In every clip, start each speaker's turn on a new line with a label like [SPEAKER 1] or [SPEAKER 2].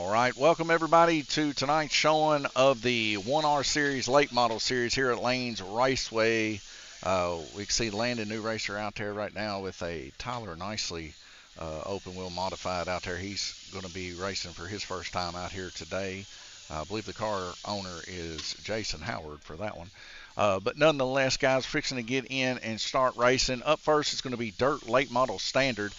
[SPEAKER 1] All right, welcome everybody to tonight's showing of the 1R Series Late Model Series here at Lane's Raceway. We can see Landon New Racer out there right now with a Tyler Nicely open wheel modified out there. He's going to be racing for his first time out here today. I believe the car owner is Jason Howard for that one. But nonetheless, guys, fixing to get in and start racing. Up first is going to be Dirt Late Model Standard.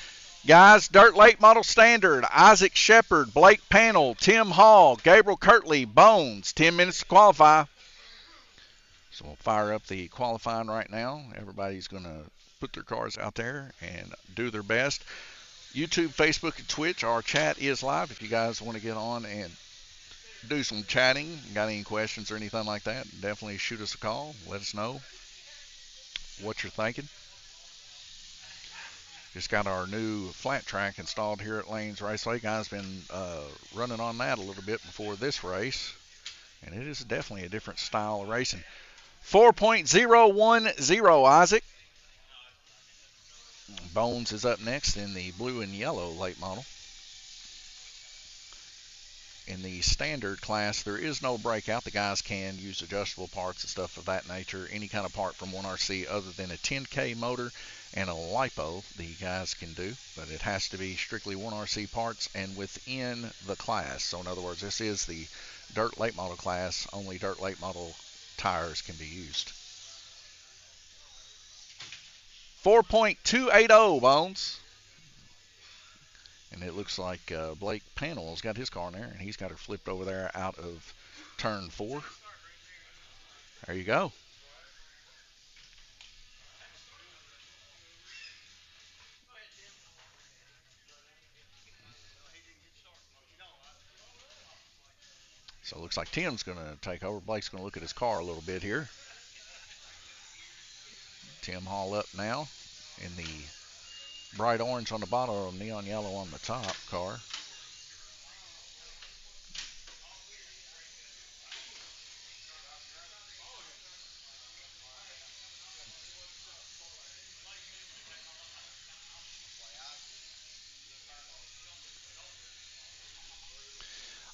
[SPEAKER 1] Guys, Dirt Late Model Standard, Isaac Shepard, Blake Panel, Tim Hall, Gabriel Kirtley, Bones. 10 minutes to qualify. So we'll fire up the qualifying right now. Everybody's going to put their cars out there and do their best. YouTube, Facebook, and Twitch, our chat is live. If you guys want to get on and do some chatting, got any questions or anything like that, definitely shoot us a call. Let us know what you're thinking. Just got our new flat track installed here at Lane's Raceway. Guys been running on that a little bit before this race, and it is definitely a different style of racing. 4.010, Isaac. Bones is up next in the blue and yellow late model. In the standard class, there is no breakout. The guys can use adjustable parts and stuff of that nature. Any kind of part from 1RC other than a 10K motor and a lipo, the guys can do, but it has to be strictly 1RC parts and within the class. So in other words, this is the dirt late model class. Only dirt late model tires can be used. 4.280, Bones. And it looks like Blake Panel's got his car in there, and he's got her flipped over there out of turn 4. There you go. So it looks like Tim's going to take over. Blake's going to look at his car a little bit here. Tim Hall up now in the bright orange on the bottom, neon yellow on the top car.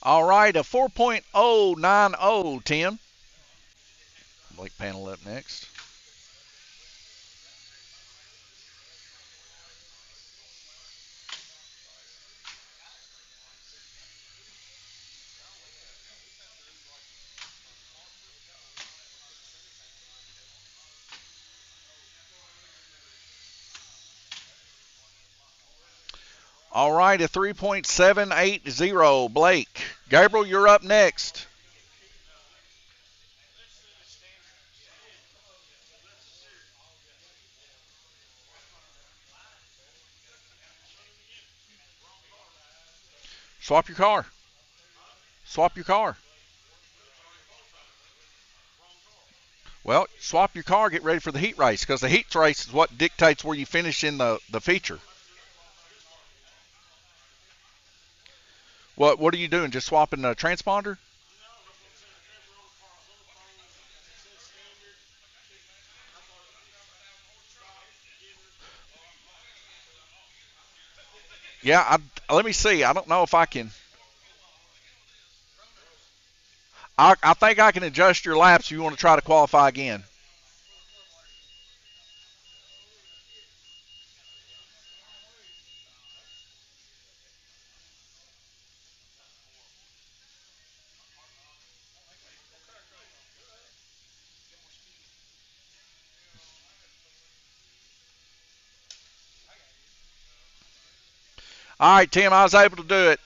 [SPEAKER 1] All right, a 4.090, Tim. Blake Panel up next. All right, a 3.780, Blake. Gabriel, you're up next. Swap your car. Swap your car. Well, swap your car, get ready for the heat race, because the heat race is what dictates where you finish in the feature. What are you doing? Just swapping the transponder? Yeah, let me see. I don't know if I can. I think I can adjust your laps if you want to try to qualify again. All right, Tim, I was able to do it.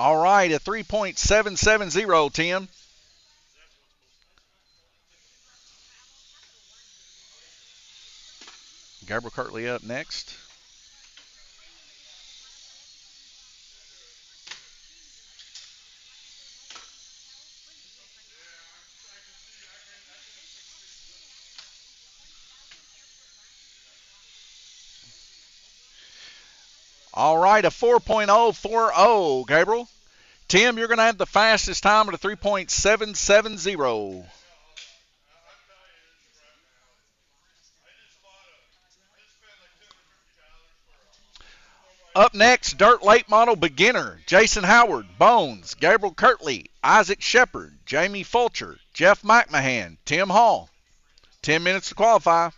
[SPEAKER 1] All right, a 3.770, Tim. Gabriel Kirtley up next. All right, a 4.040, Gabriel. Tim, you're going to have the fastest time at a 3.770. Up next, Dirt Late Model Beginner, Jason Howard, Bones, Gabriel Kirtley, Isaac Shepard, Jamie Fulcher, Jeff McMahon, Tim Hall. 10 minutes to qualify.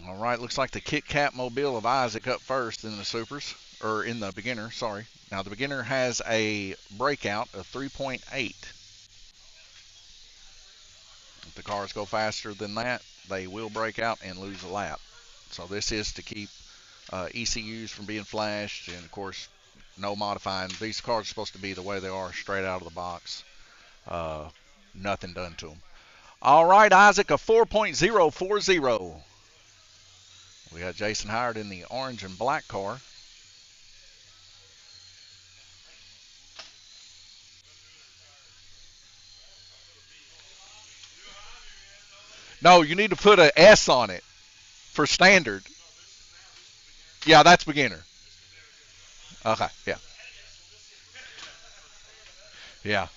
[SPEAKER 1] All right, looks like the Kit Kat Mobile of Isaac up first in the supers, or in the beginner, sorry. Now the beginner has a breakout of 3.8. If the cars go faster than that, they will break out and lose a lap. So this is to keep ECUs from being flashed, and of course, no modifying. These cars are supposed to be the way they are, straight out of the box. Nothing done to them. All right, Isaac, a 4.040. We got Jason Howard in the orange and black car. No, you need to put an S on it for standard. Yeah, that's beginner. Okay, yeah. Yeah.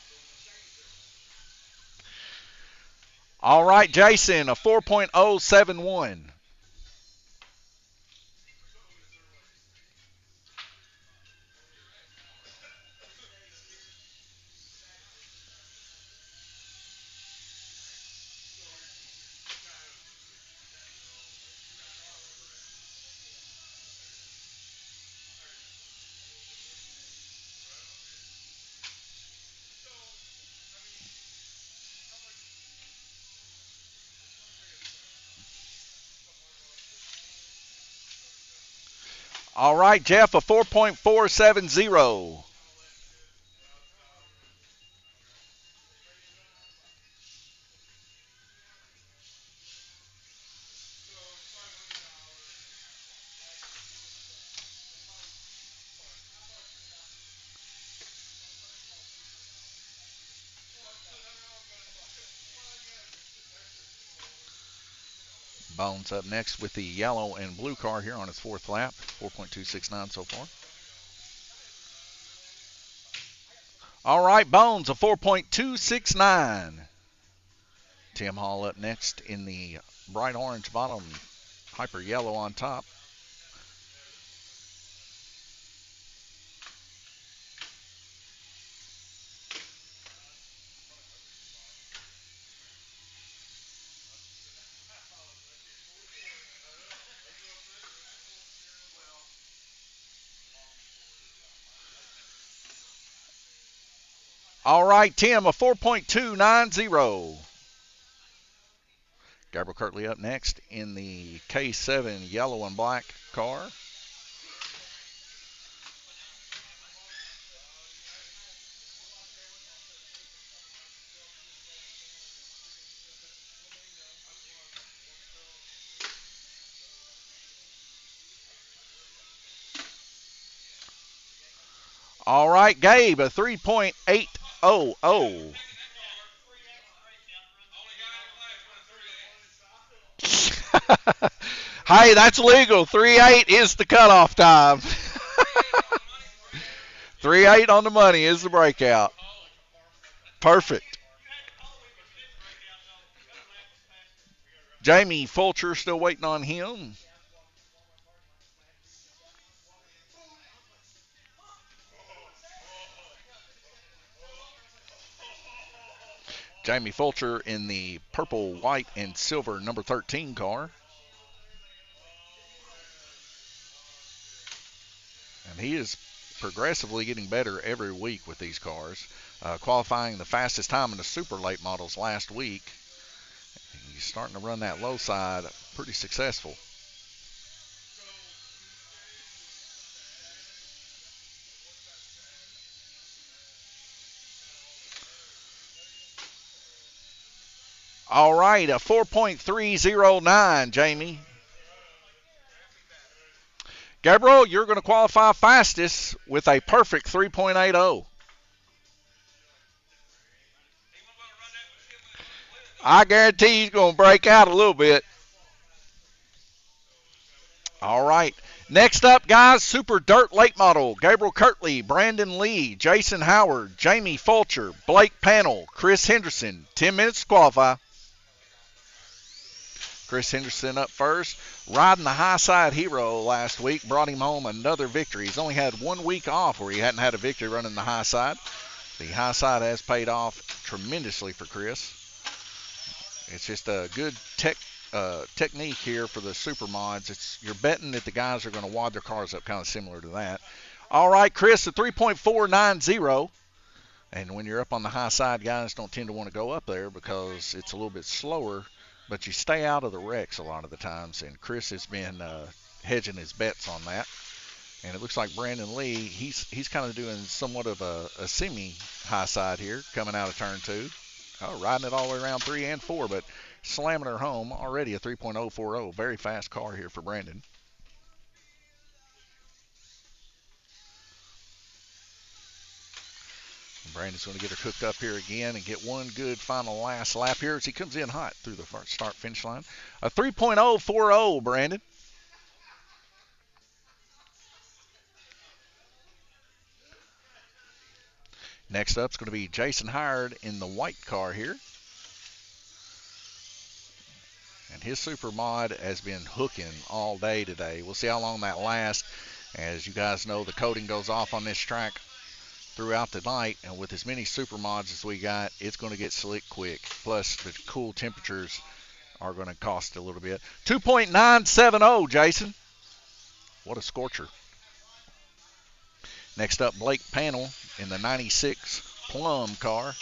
[SPEAKER 1] All right, Jason, a 4.071. All right, Jeff, a 4.470. Bones up next with the yellow and blue car here on its fourth lap. 4.269 so far. All right, Bones, a 4.269. Tim Hall up next in the bright orange bottom, hyper yellow on top. All right, Tim, a 4.290. Gabriel Kirtley up next in the K7 yellow and black car. All right, Gabe, a 3.800. Hey, that's legal. 3.8 is the cutoff time. 3.8 on the money is the breakout. Perfect. Jamie Fulcher still waiting on him. Jamie Fulcher in the purple, white, and silver number 13 car. And he is progressively getting better every week with these cars. Qualifying the fastest time in the super late models last week. He's starting to run that low side pretty successful. All right, a 4.309, Jamie. Gabriel, you're going to qualify fastest with a perfect 3.80. I guarantee he's going to break out a little bit. All right. Next up, guys, Super Dirt Late Model. Gabriel Kirtley, Brandon Lee, Jason Howard, Jamie Fulcher, Blake Pannell, Chris Henderson. 10 minutes to qualify. Chris Henderson up first. Riding the high side hero last week brought him home another victory. He's only had 1 week off where he hadn't had a victory running the high side. The high side has paid off tremendously for Chris. It's just a good technique here for the super mods. You're betting that the guys are going to wad their cars up, kind of similar to that. All right, Chris, a 3.490. And when you're up on the high side, guys don't tend to want to go up there because it's a little bit slower, but you stay out of the wrecks a lot of the times. And Chris has been hedging his bets on that. And it looks like Brandon Lee, he's kind of doing somewhat of a semi-high side here, coming out of turn 2. Oh, riding it all the way around 3 and 4, but slamming her home. Already a 3.040. Very fast car here for Brandon. And Brandon's going to get her cooked up here again and get one good final last lap here as he comes in hot through the start-finish line. A 3.040, Brandon. Next up is going to be Jason Howard in the white car here. And his super mod has been hooking all day today. We'll see how long that lasts. As you guys know, the coating goes off on this track throughout the night. And with as many super mods as we got, it's going to get slick quick. Plus, the cool temperatures are going to cost a little bit. 2.970, Jason. What a scorcher. Next up, Blake Pannell in the 96 Plum car.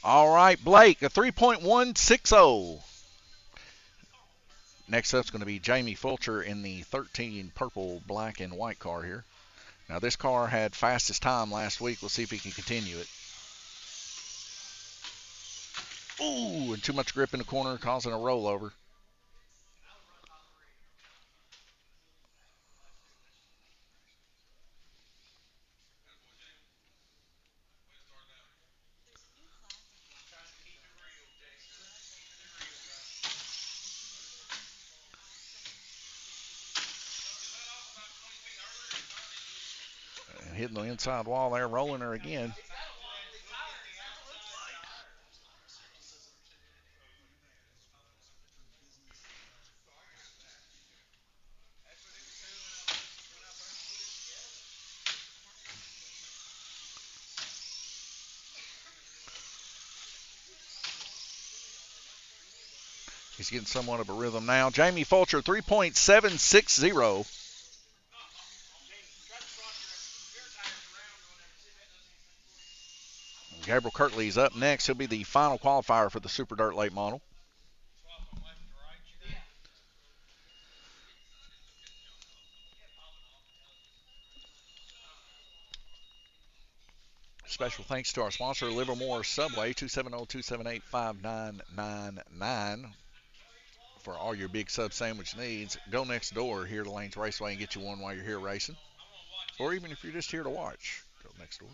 [SPEAKER 1] All right, Blake, a 3.160. Next up is going to be Jamie Fulcher in the 13 purple, black, and white car here. Now, this car had fastest time last week. We'll see if he can continue it. Ooh, and too much grip in the corner, causing a rollover. And hitting the inside wall there, rolling her again. He's getting somewhat of a rhythm now. Jamie Fulcher, 3.760. Gabriel Kirtley's up next. He'll be the final qualifier for the Super Dirt Late Model. Special thanks to our sponsor, Livermore Subway, 270-278-5999. For all your big sub sandwich needs, go next door here to Lanes Raceway and get you one while you're here racing. Or even if you're just here to watch, go next door.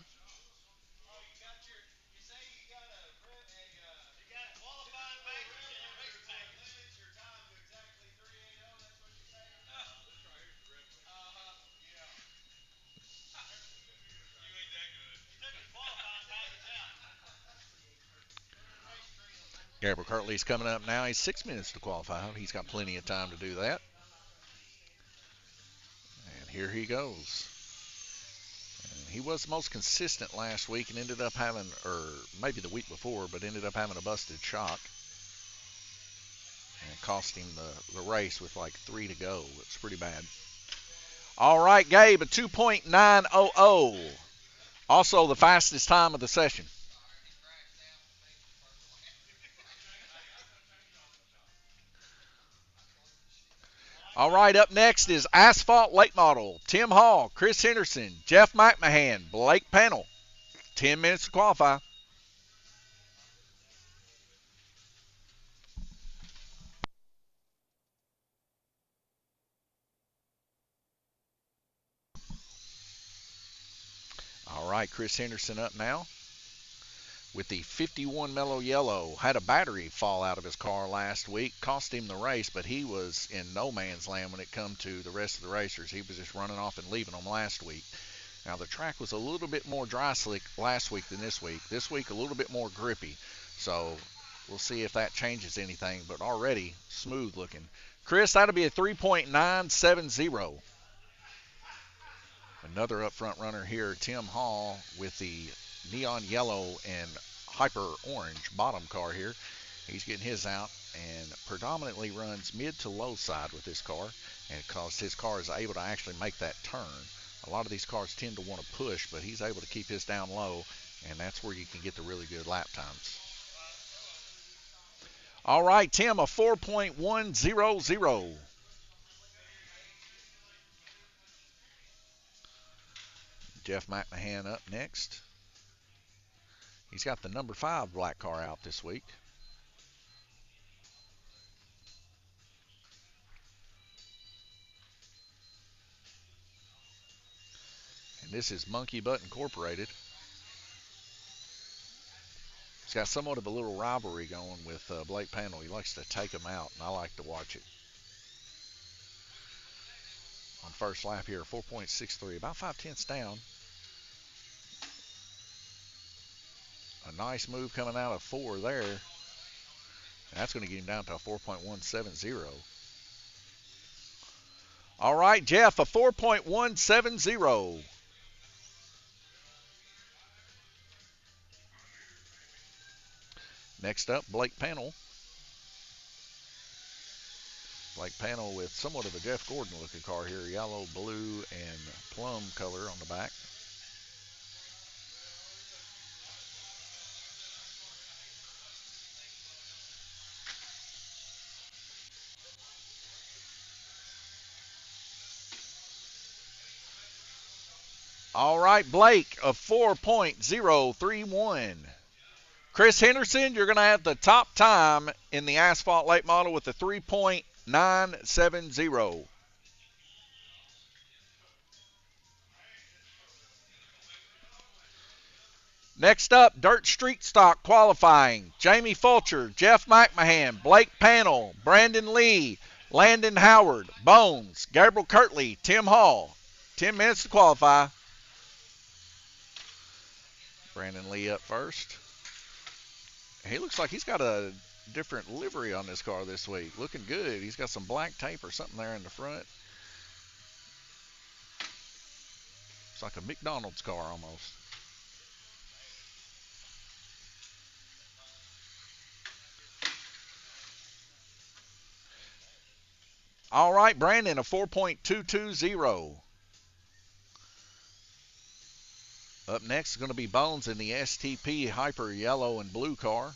[SPEAKER 1] Gabriel Kirtley's coming up now. He's 6 minutes to qualify. He's got plenty of time to do that. And here he goes. And he was the most consistent last week and ended up having, or maybe the week before, but ended up having a busted shock. And it cost him the race with like 3 to go. It's pretty bad. All right, Gabe, a 2.900. Also the fastest time of the session. All right, up next is Asphalt Late Model. Tim Hall, Chris Henderson, Jeff McMahon, Blake Panel. 10 minutes to qualify. All right, Chris Henderson up now with the 51 Mellow Yellow. Had a battery fall out of his car last week, cost him the race, but he was in no man's land when it come to the rest of the racers. He was just running off and leaving them last week. Now the track was a little bit more dry slick last week than this week. This week a little bit more grippy. So we'll see if that changes anything, but already smooth looking. Chris, that'll be a 3.970. Another up front runner here, Tim Hall, with the neon yellow and hyper orange bottom car here. He's getting his out and predominantly runs mid to low side with this car, and because his car is able to actually make that turn. A lot of these cars tend to want to push, but he's able to keep his down low, and that's where you can get the really good lap times. All right, Tim, a 4.100. Jeff McMahon up next. He's got the number 5 black car out this week. And this is Monkey Butt Incorporated. He's got somewhat of a little rivalry going with Blake Panel. He likes to take him out, and I like to watch it. On first lap here, 4.63, about 5/10 down. A nice move coming out of 4 there. And that's going to get him down to a 4.170. All right, Jeff, a 4.170. Next up, Blake Panel. Blake Panel with somewhat of a Jeff Gordon looking car here. Yellow, blue, and plum color on the back. All right, Blake, a 4.031. Chris Henderson, you're going to have the top time in the Asphalt Late Model with a 3.970. Next up, Dirt Street Stock qualifying. Jamie Fulcher, Jeff McMahon, Blake Panel, Brandon Lee, Landon Howard, Bones, Gabriel Kirtley, Tim Hall. 10 minutes to qualify. Brandon Lee up first. He looks like he's got a different livery on this car this week. Looking good. He's got some black tape or something there in the front. It's like a McDonald's car almost. All right, Brandon, a 4.220. Up next is going to be Bones in the STP Hyper Yellow and Blue car.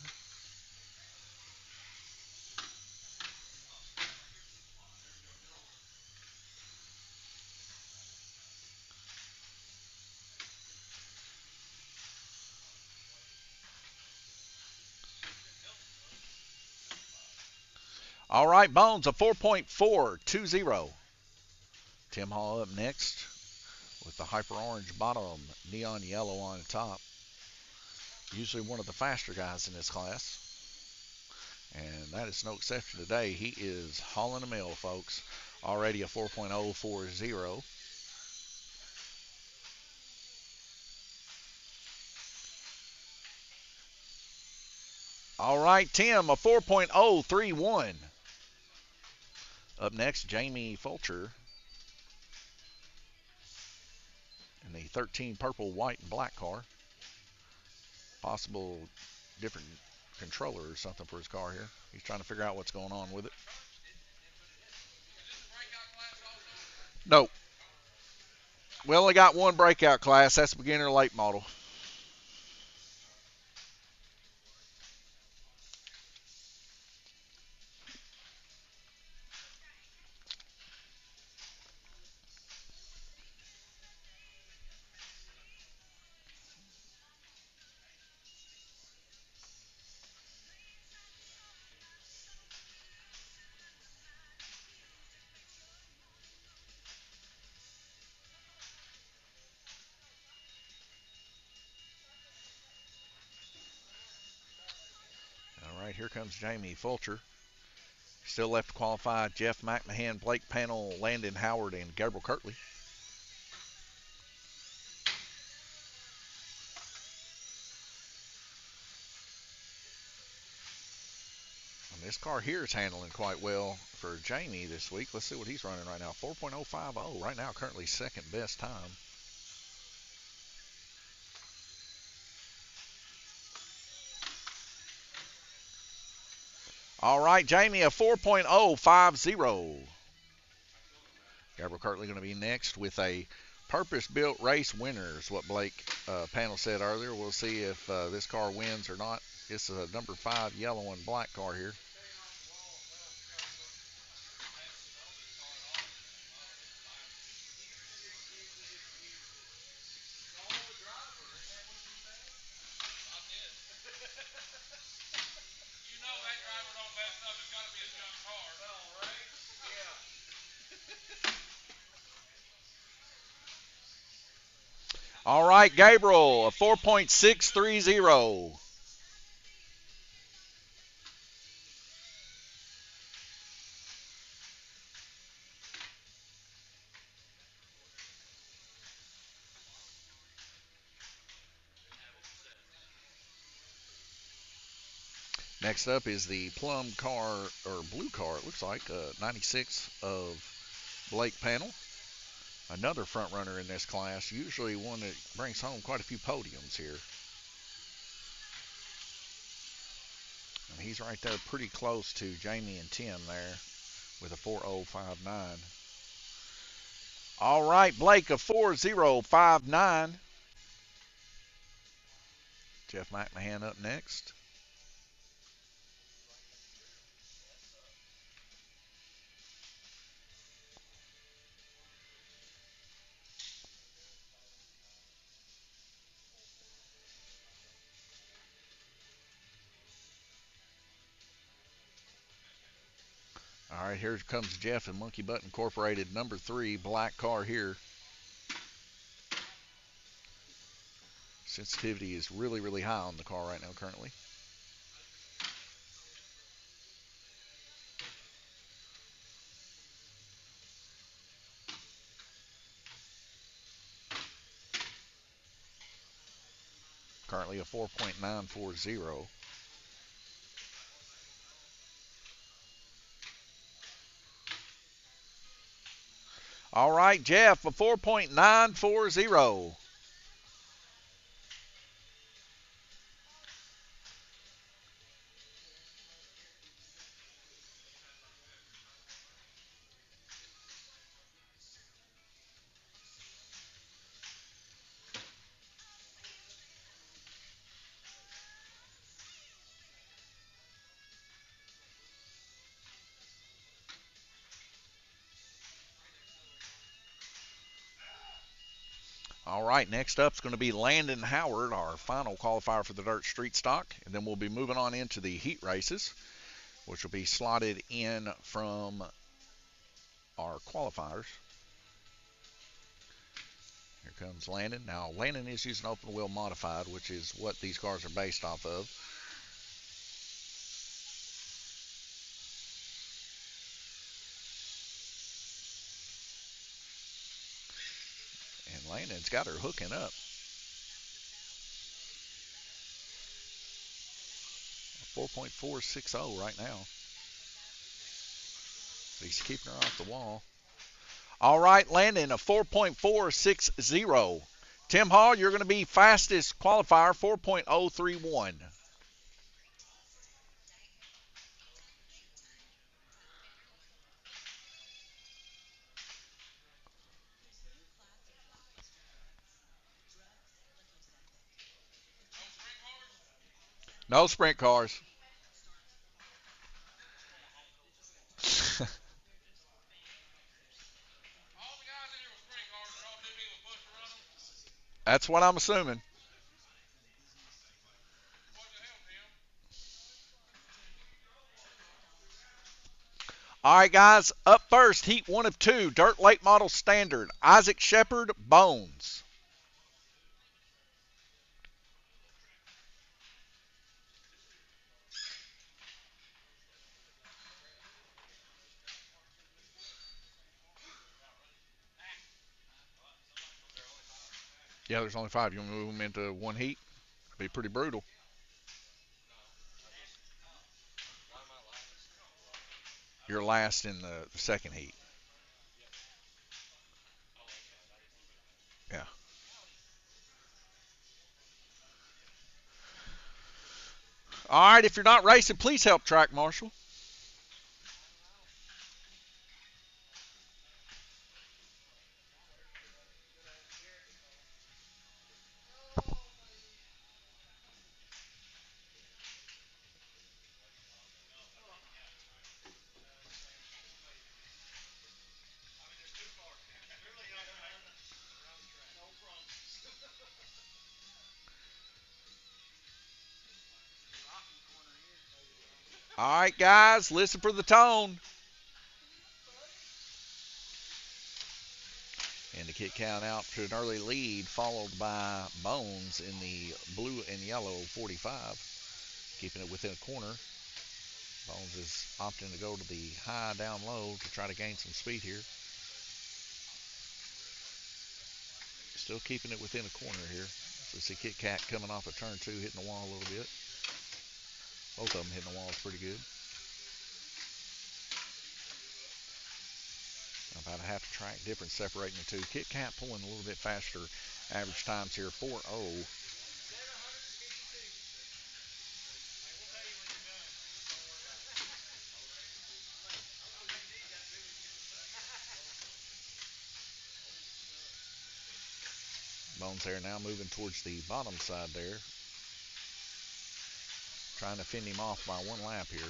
[SPEAKER 1] All right, Bones, a 4.420. Tim Hall up next with the hyper orange bottom, neon yellow on top. Usually one of the faster guys in this class. And that is no exception today. He is hauling a mill, folks. Already a 4.040. All right, Tim, a 4.031. Up next, Jamie Fulcher in the 13 purple, white, and black car. Possible different controller or something for his car here. He's trying to figure out what's going on with it. No. We only got one breakout class. That's beginner late model. here comes Jamie Fulcher. Still left to qualify Jeff McMahon, Blake Panel, Landon Howard, and Gabriel Kirtley. And this car here is handling quite well for Jamie this week. Let's see what he's running right now. 4.050 right now, currently second best time. All right, Jamie, a 4.050. Gabriel Kirtley going to be next with a purpose-built race winner, is what Blake Panel said earlier. We'll see if this car wins or not. It's a number 5 yellow and black car here. All right, Gabriel, a 4.630. Next up is the plum car, or blue car, it looks like, 96 of Blake Panel. Another front runner in this class, usually one that brings home quite a few podiums here. And he's right there pretty close to Jamie and Tim there with a 4.059. All right, Blake, a 4.059. Jeff McMahon up next. All right, here comes Jeff and Monkey Butt Incorporated, number 3, black car here. Sensitivity is really, really high on the car right now currently. Currently a 4.940. All right, Jeff, a 4.940. All right, next up is going to be Landon Howard, our final qualifier for the Dirt Street Stock. And then we'll be moving on into the heat races, which will be slotted in from our qualifiers. Here comes Landon. Now, Landon is using open wheel modified, which is what these cars are based off of. And Landon's got her hooking up. 4.460 right now. He's keeping her off the wall. All right, Landon, a 4.460. Tim Hall, you're going to be fastest qualifier, 4.031. No sprint cars. That's what I'm assuming. All right, guys, up first, heat 1 of 2, Dirt Late Model Standard, Isaac Shepard, Bones. Yeah, there's only 5. You want to move them into one heat? It'd be pretty brutal. You're last in the second heat. Yeah. All right, if you're not racing, please help track marshal. All right, guys, listen for the tone. And the Kit Kat out to an early lead, followed by Bones in the blue and yellow 45, keeping it within a corner. Bones is opting to go to the high down low to try to gain some speed here. Still keeping it within a corner here. So we see Kit Kat coming off of turn 2, hitting the wall a little bit. Both of them hitting the walls pretty good. About a half a track difference separating the two. Kit Kat pulling a little bit faster. Average times here 4.0. Bones there now moving towards the bottom side there. Trying to fend him off by 1 lap here.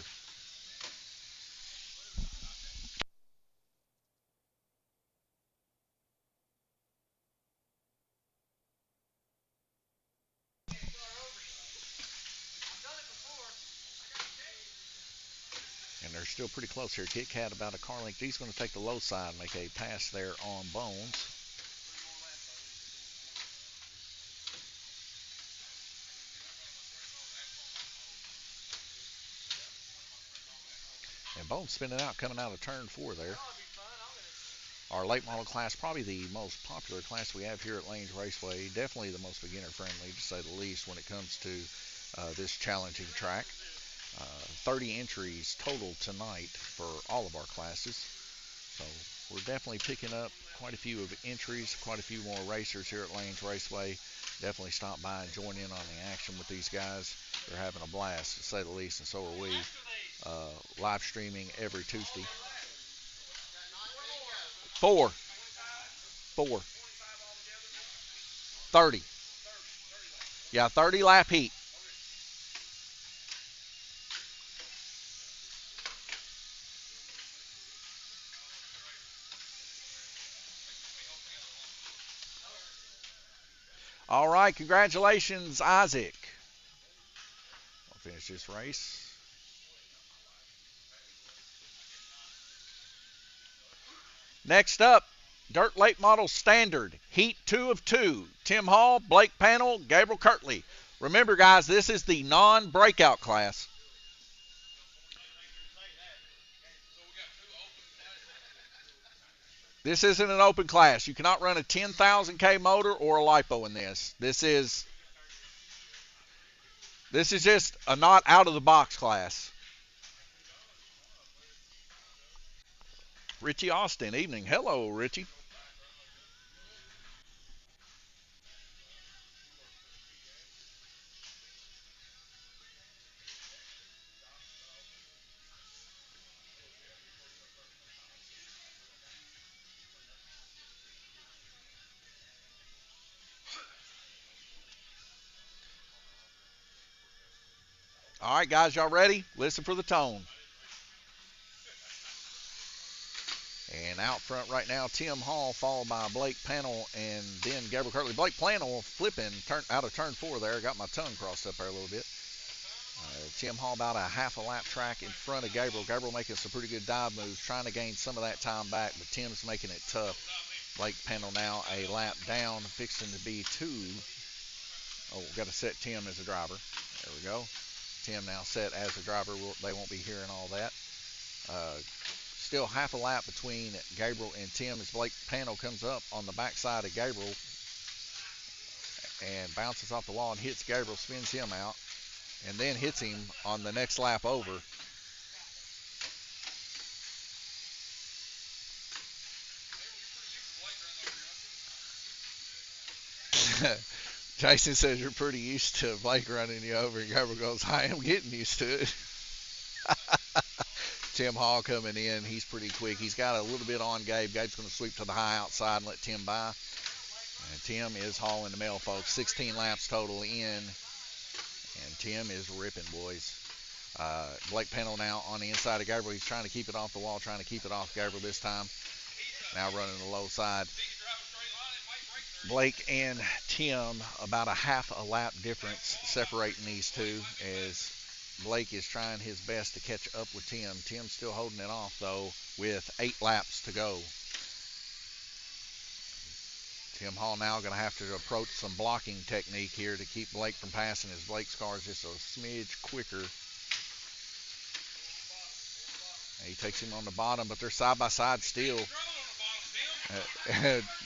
[SPEAKER 1] And they're still pretty close here. Kit Kat about a car length. He's going to take the low side and make a pass there on Bones. And Bones spinning out, coming out of turn 4 there. Our late model class, probably the most popular class we have here at Lanes Raceway. Definitely the most beginner friendly, to say the least, when it comes to this challenging track. 30 entries total tonight for all of our classes. So we're definitely picking up quite a few of entries, quite a few more racers here at Lanes Raceway. Definitely stop by and join in on the action with these guys. They're having a blast, to say the least, and so are we. Live streaming every Tuesday. 4. 30. Yeah, 30 lap heat. All right, congratulations, Isaac. I'll finish this race. Next up, Dirt Late Model Standard, Heat 2 of 2. Tim Hall, Blake Panel, Gabriel Kirtley. Remember, guys, this is the non-breakout class. This isn't an open class. You cannot run a 10,000K motor or a LiPo in this. This is just a not out-of-the-box class. Richie Austin, evening. Hello, Richie. All right, guys, y'all ready? Listen for the tone. And out front right now, Tim Hall, followed by Blake Panel and then Gabriel Kirtley. Blake Panel flipping out of turn 4 there. Got my tongue crossed up there a little bit. Tim Hall about a half a lap track in front of Gabriel. Gabriel making some pretty good dive moves, trying to gain some of that time back, but Tim's making it tough. Blake Panel now a lap down, fixing to be 2. Oh, got to set Tim as a driver. There we go. Tim now set as a driver. They won't be hearing all that. Still half a lap between Gabriel and Tim as Blake Panel comes up on the backside of Gabriel. and bounces off the wall and hits Gabriel, spins him out, and then hits him on the next lap over. Jason says you're pretty used to Blake running you over, and Gabriel goes, I am getting used to it. Tim Hall coming in. He's pretty quick. He's got a little bit on Gabe. Gabe's going to sweep to the high outside and let Tim by. And Tim is hauling the mail, folks. 16 laps total in. And Tim is ripping, boys. Blake Pennell now on the inside of Gabriel. He's trying to keep it off the wall, trying to keep it off Gabriel this time. Now running the low side. Blake and Tim, about a half a lap difference separating these two, as Blake is trying his best to catch up with Tim. Tim's still holding it off, though, with 8 laps to go. Tim Hall now going to have to approach some blocking technique here to keep Blake from passing, as Blake's car is just a smidge quicker. And he takes him on the bottom, but they're side by side still.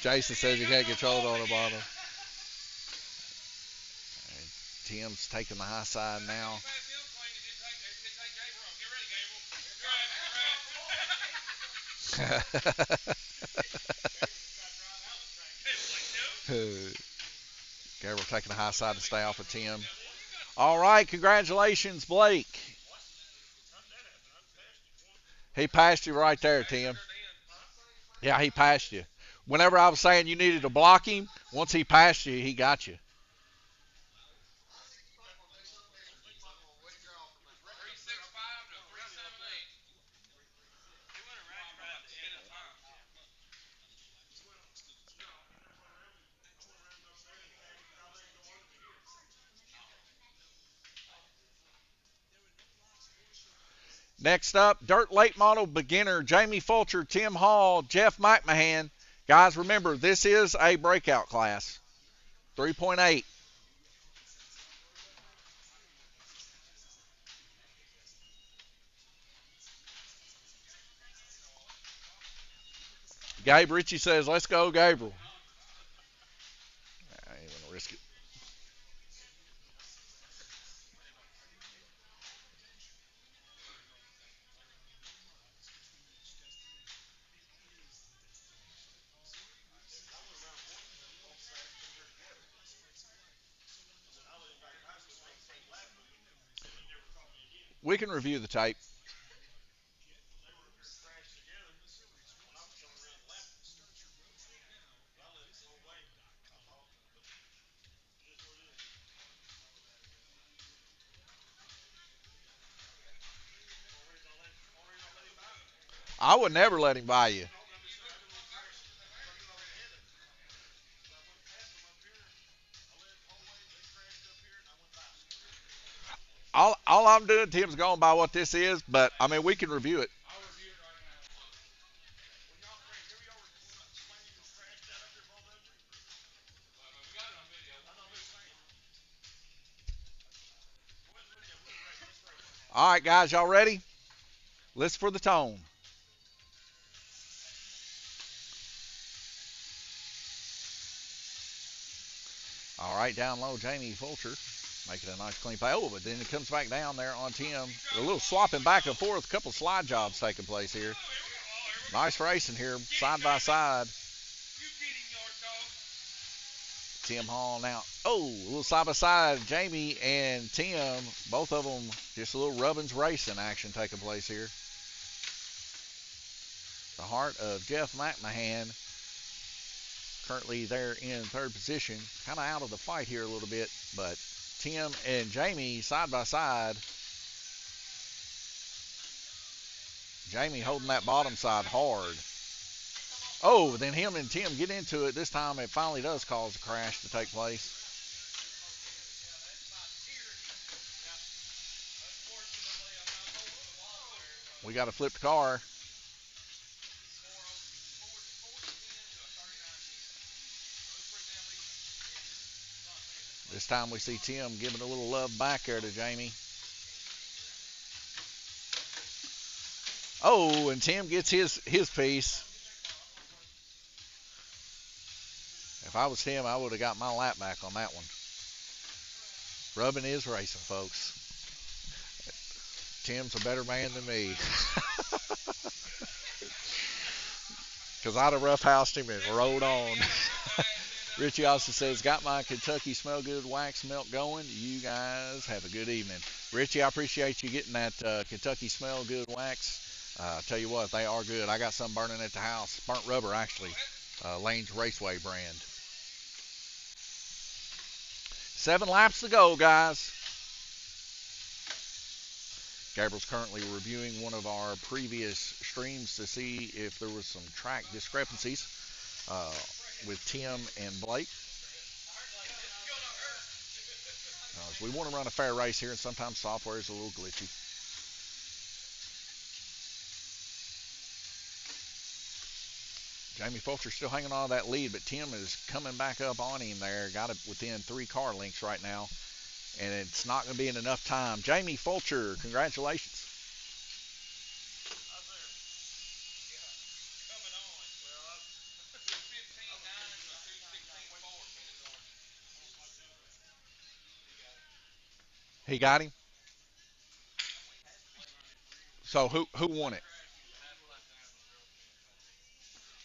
[SPEAKER 1] Jason says you can't control it on the bottom. And Tim's taking the high side now. Gabriel taking the high side to stay off of Tim. All right, congratulations, Blake. He passed you right there, Tim. Yeah, he passed you. Whenever I was saying you needed to block him, once he passed you, he got you. Next up, Dirt Late Model Beginner, Jamie Fulcher, Tim Hall, Jeff McMahon. Guys, remember, this is a breakout class. 3.8. Gabe Ritchie says, let's go, Gabriel. I ain't going to risk it. We can review the tape. I would never let him buy you. All I'm doing, Tim's going by what this is, but, I mean, we can review it. All right, guys, y'all ready? Listen for the tone. All right, down low, Jamie Fulcher making a nice clean play. Oh, but then it comes back down there on Tim. A little swapping back and forth. A couple slide jobs taking place here. Nice racing here, side by side. Tim Hall now. Oh, a little side by side. Jamie and Tim, both of them, just a little Rubbins racing action taking place here. The heart of Jeff McMahon, currently there in third position, kind of out of the fight here a little bit, but Tim and Jamie side by side. Jamie holding that bottom side hard. Oh, then him and Tim get into it. This time it finally does cause a crash to take place. We got a flipped car. This time we see Tim giving a little love back there to Jamie. Oh, and Tim gets his piece. If I was Tim, I would have got my lap back on that one. Rubbing is racing, folks. Tim's a better man than me. Because I'd have roughhoused him and rode on. Richie also says, got my Kentucky Smell Good wax melt going. You guys have a good evening. Richie, I appreciate you getting that Kentucky Smell Good wax. Tell you what, they are good. I got some burning at the house. Burnt rubber, actually. Lane's Raceway brand. 7 laps to go, guys. Gabriel's currently reviewing one of our previous streams to see if there was some track discrepancies with Tim and Blake. We want to run a fair race here, and sometimes software is a little glitchy. Jamie Fulcher's still hanging on to that lead, but Tim is coming back up on him there. Got it within 3 car lengths right now, and it's not going to be in enough time. Jamie Fulcher, congratulations. He got him? So who won it?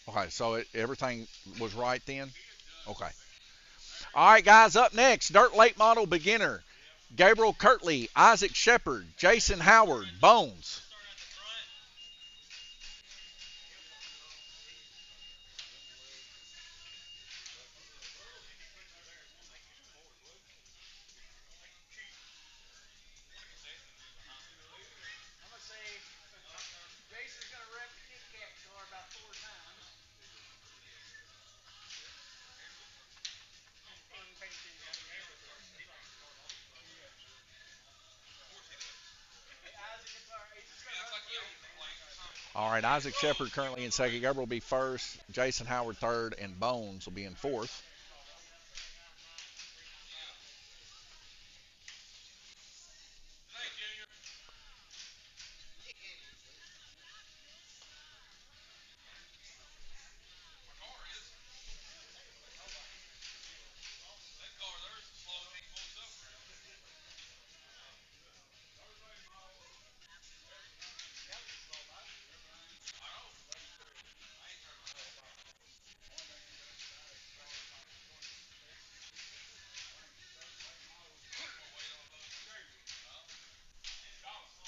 [SPEAKER 1] Okay, so everything was right then? Okay. All right, guys, up next, Dirt Late Model Beginner. Gabriel Kirtley, Isaac Shepard, Jason Howard, Bones. All right, Isaac Shepard currently in second. Gabriel will be first. Jason Howard third, and Bones will be in fourth.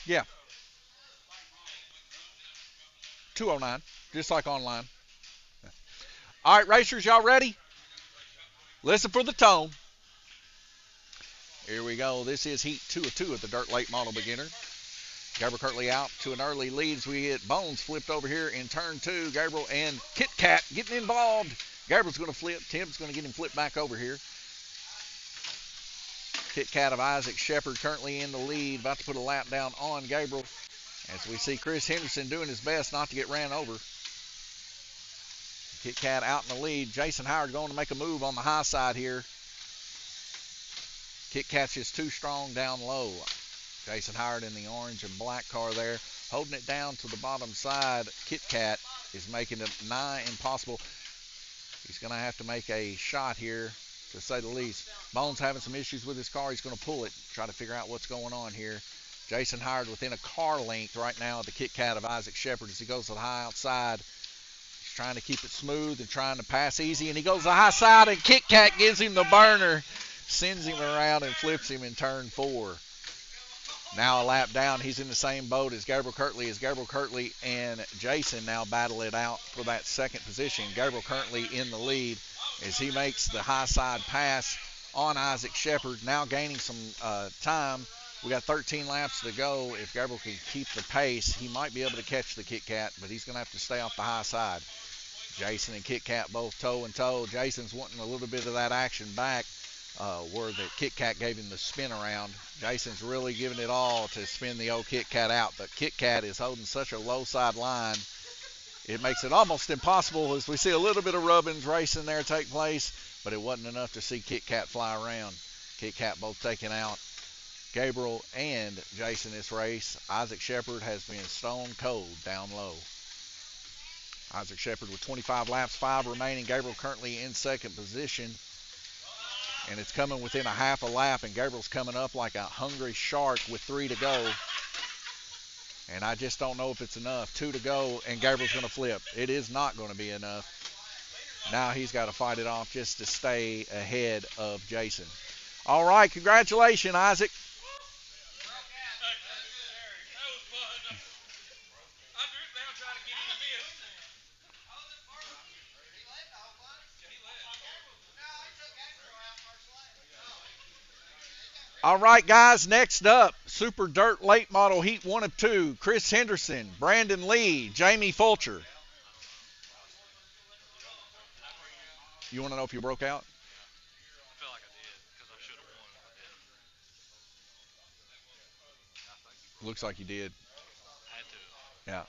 [SPEAKER 1] Yeah. 209, just like online. All right, racers, y'all ready? Listen for the tone. Here we go. This is heat 2 of 2 of the Dirt Late Model Beginner. Gabriel Kirtley out to an early lead as we get Bones flipped over here in turn 2. Gabriel and Kit Kat getting involved. Gabriel's going to flip. Tim's going to get him flipped back over here. Kit Kat of Isaac Shepard currently in the lead, about to put a lap down on Gabriel. As we see Chris Henderson doing his best not to get ran over. Kit Kat out in the lead. Jason Howard going to make a move on the high side here. Kit Kat's just too strong down low. Jason Howard in the orange and black car there, holding it down to the bottom side. Kit Kat is making it nigh impossible. He's going to have to make a shot here, to say the least. Bones having some issues with his car. He's going to pull it, try to figure out what's going on here. Jason Howard within a car length right now of the Kit Kat of Isaac Shepard as he goes to the high outside. He's trying to keep it smooth and trying to pass easy, and he goes to the high side, and Kit Kat gives him the burner, sends him around and flips him in turn 4. Now a lap down, he's in the same boat as Gabriel Kirtley. As Gabriel Kirtley and Jason now battle it out for that second position. Gabriel currently in the lead as he makes the high side pass on Isaac Shepard, now gaining some time. We got 13 laps to go. If Gabriel can keep the pace, he might be able to catch the Kit Kat, but he's going to have to stay off the high side. Jason and Kit Kat both toe and toe. Jason's wanting a little bit of that action back where the Kit Kat gave him the spin around. Jason's really giving it all to spin the old Kit Kat out, but Kit Kat is holding such a low side line. It makes it almost impossible as we see a little bit of rubbings racing there take place, but it wasn't enough to see Kit Kat fly around. Kit Kat both taken out. Gabriel and Jason this race. Isaac Shepard has been stone cold down low. Isaac Shepard with 25 laps, 5 remaining. Gabriel currently in second position. And it's coming within a half a lap, and Gabriel's coming up like a hungry shark with 3 to go. And I just don't know if it's enough. 2 to go, and Gabriel's going to flip. It is not going to be enough. Now he's got to fight it off just to stay ahead of Jason. All right, congratulations, Isaac. All right, guys, next up, Super Dirt Late Model Heat 1 of 2, Chris Henderson, Brandon Lee, Jamie Fulcher. You want to know if you broke out?
[SPEAKER 2] I feel like I did because I should have won if I didn't.
[SPEAKER 1] Looks like you did.
[SPEAKER 2] I had to.
[SPEAKER 1] Yeah.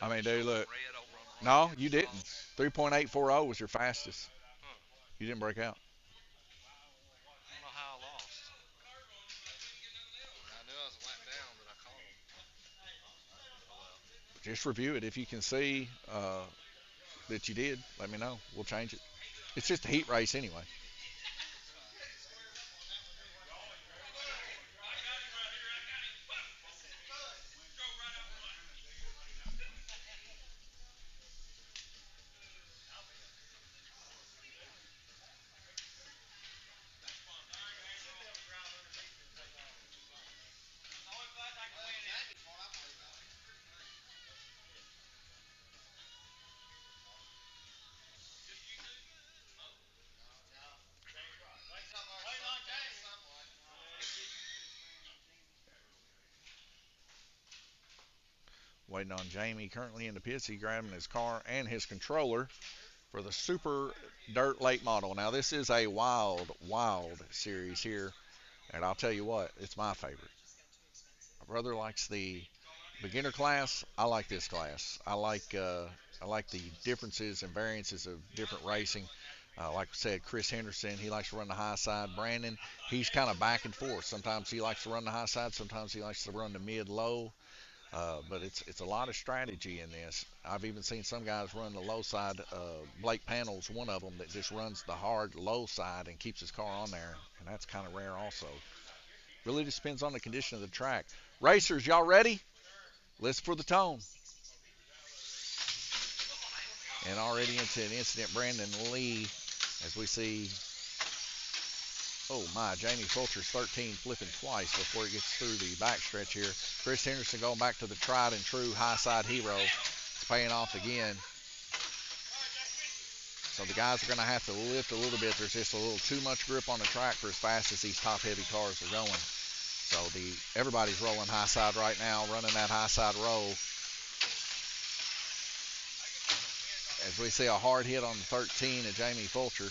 [SPEAKER 1] I mean, dude, look.
[SPEAKER 2] Red over on the
[SPEAKER 1] No,
[SPEAKER 2] right
[SPEAKER 1] you
[SPEAKER 2] hand
[SPEAKER 1] didn't. 3.840 was your fastest.
[SPEAKER 2] Huh.
[SPEAKER 1] You didn't break out.
[SPEAKER 2] I don't know how I lost. I knew I was a lap down, but I caught him. Oh well.
[SPEAKER 1] Just review it. If you can see that you did, let me know. We'll change it. It's just a heat race anyway. Waiting on Jamie currently in the pits. He's grabbing his car and his controller for the Super Dirt Late Model. Now, this is a wild series here. And I'll tell you what, it's my favorite. My brother likes the beginner class. I like this class. I like the differences and variances of different racing. Like I said, Chris Henderson, he likes to run the high side. Brandon, he's kind of back and forth. Sometimes he likes to run the high side. Sometimes he likes to run the mid-low. But it's a lot of strategy in this. I've even seen some guys run the low side. Blake Panel's one of them that just runs the hard low side and keeps his car on there, and that's kind of rare also. Really just depends on the condition of the track. Racers, y'all ready? Listen for the tone. And already into an incident, Brandon Lee, as we see, oh my, Jamie Fulcher's 13 flipping twice before he gets through the backstretch here. Chris Henderson going back to the tried and true high side hero. It's paying off again. So the guys are going to have to lift a little bit. There's just a little too much grip on the track for as fast as these top heavy cars are going. So everybody's rolling high side right now, running that high side roll. As we see a hard hit on the 13 of Jamie Fulcher.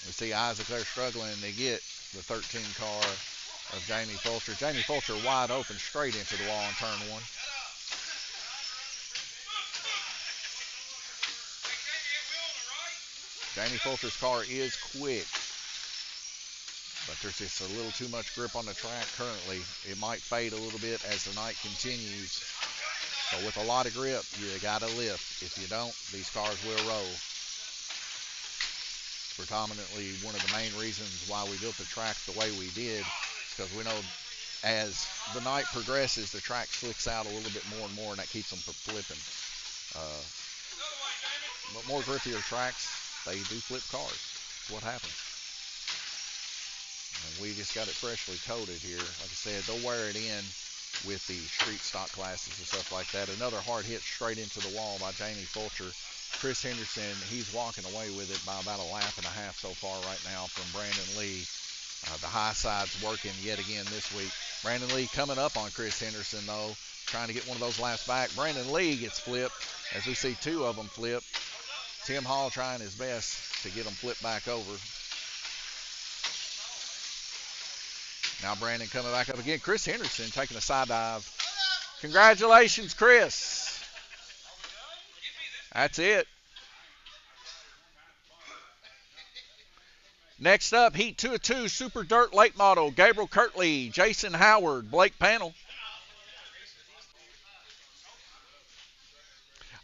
[SPEAKER 1] We see Isaac there struggling to get the 13 car of Jamie Fulcher. Jamie Fulcher wide open straight into the wall in turn 1. Jamie Fulcher's car is quick, but there's just a little too much grip on the track currently. It might fade a little bit as the night continues. So with a lot of grip, you got to lift. If you don't, these cars will roll. Predominantly one of the main reasons why we built the track the way we did, because we know as the night progresses, the track slicks out a little bit more and more, and that keeps them from flipping. But more grippier tracks, they do flip cars. That's what happens. And we just got it freshly coated here. Like I said, they'll wear it in with the street stock classes and stuff like that. Another hard hit straight into the wall by Jamie Fulcher. Chris Henderson, he's walking away with it by about a lap and a half so far right now from Brandon Lee. The high side's working yet again this week. Brandon Lee coming up on Chris Henderson, though, trying to get one of those laps back. Brandon Lee gets flipped, as we see 2 of them flip. Tim Hall trying his best to get them flipped back over. Now Brandon coming back up again. Chris Henderson taking a side dive. Congratulations, Chris. That's it. Next up, Heat 2 of 2, Super Dirt Late Model, Gabriel Kirtley, Jason Howard, Blake Panel.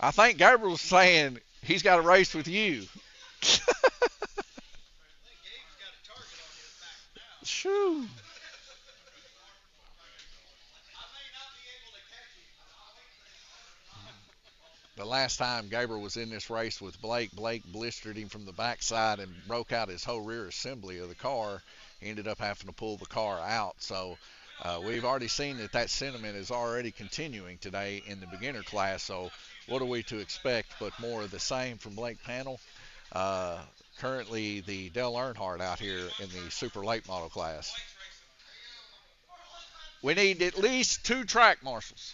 [SPEAKER 1] I think Gabriel's saying he's got a race with you. Shoo. The last time Gabriel was in this race with Blake, Blake blistered him from the backside and broke out his whole rear assembly of the car. He ended up having to pull the car out. So we've already seen that sentiment is already continuing today in the beginner class. So what are we to expect but more of the same from Blake Panel? Currently the Dale Earnhardt out here in the super late model class. We need at least 2 track marshals.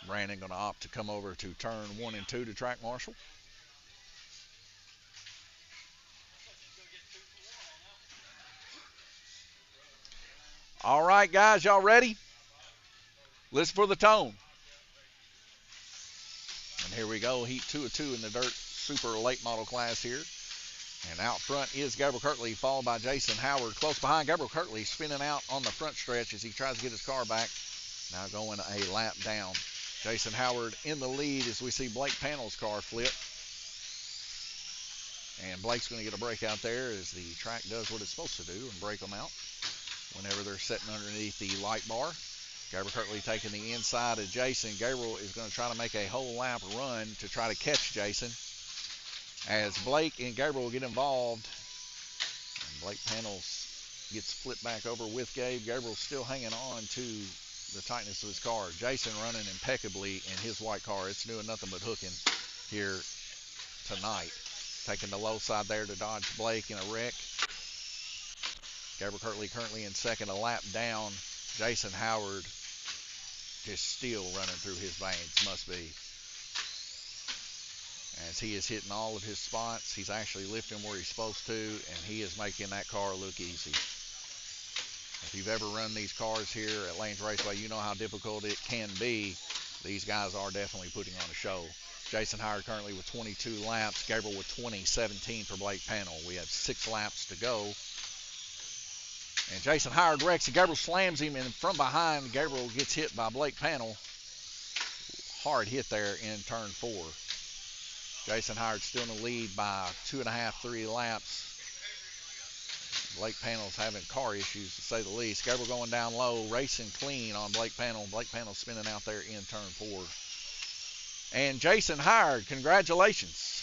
[SPEAKER 1] Brandon going to opt to come over to turn 1 and 2 to track marshal. All right, guys, y'all ready? Listen for the tone. And here we go, heat 2 of 2 in the dirt super late model class here. And out front is Gabriel Kirtley, followed by Jason Howard. Close behind, Gabriel Kirtley spinning out on the front stretch as he tries to get his car back. Now going a lap down. Jason Howard in the lead as we see Blake Panel's car flip. And Blake's going to get a break out there as the track does what it's supposed to do and break them out whenever they're sitting underneath the light bar. Gabriel Kirtley taking the inside of Jason. Gabriel is going to try to make a whole lap run to try to catch Jason. As Blake and Gabriel get involved, and Blake Panels gets flipped back over with Gabe. Gabriel's still hanging on to the tightness of his car. Jason running impeccably in his white car. It's doing nothing but hooking here tonight. Taking the low side there to dodge Blake in a wreck. Gabriel Kirtley currently in second, a lap down. Jason Howard just still running through his veins, must be. As he is hitting all of his spots, he's actually lifting where he's supposed to, and he is making that car look easy. If you've ever run these cars here at Lanes Raceway, you know how difficult it can be. These guys are definitely putting on a show. Jason Howard currently with 22 laps. Gabriel with 20, 17 for Blake Panel. We have 6 laps to go. And Jason Howard wrecks, and Gabriel slams him, and from behind, Gabriel gets hit by Blake Panel. Hard hit there in turn 4. Jason Howard still in the lead by 2.5, 3 laps. Blake Panel's having car issues, to say the least. Gabriel going down low, racing clean on Blake Panel. Blake Panel spinning out there in turn 4. And Jason Howard, congratulations.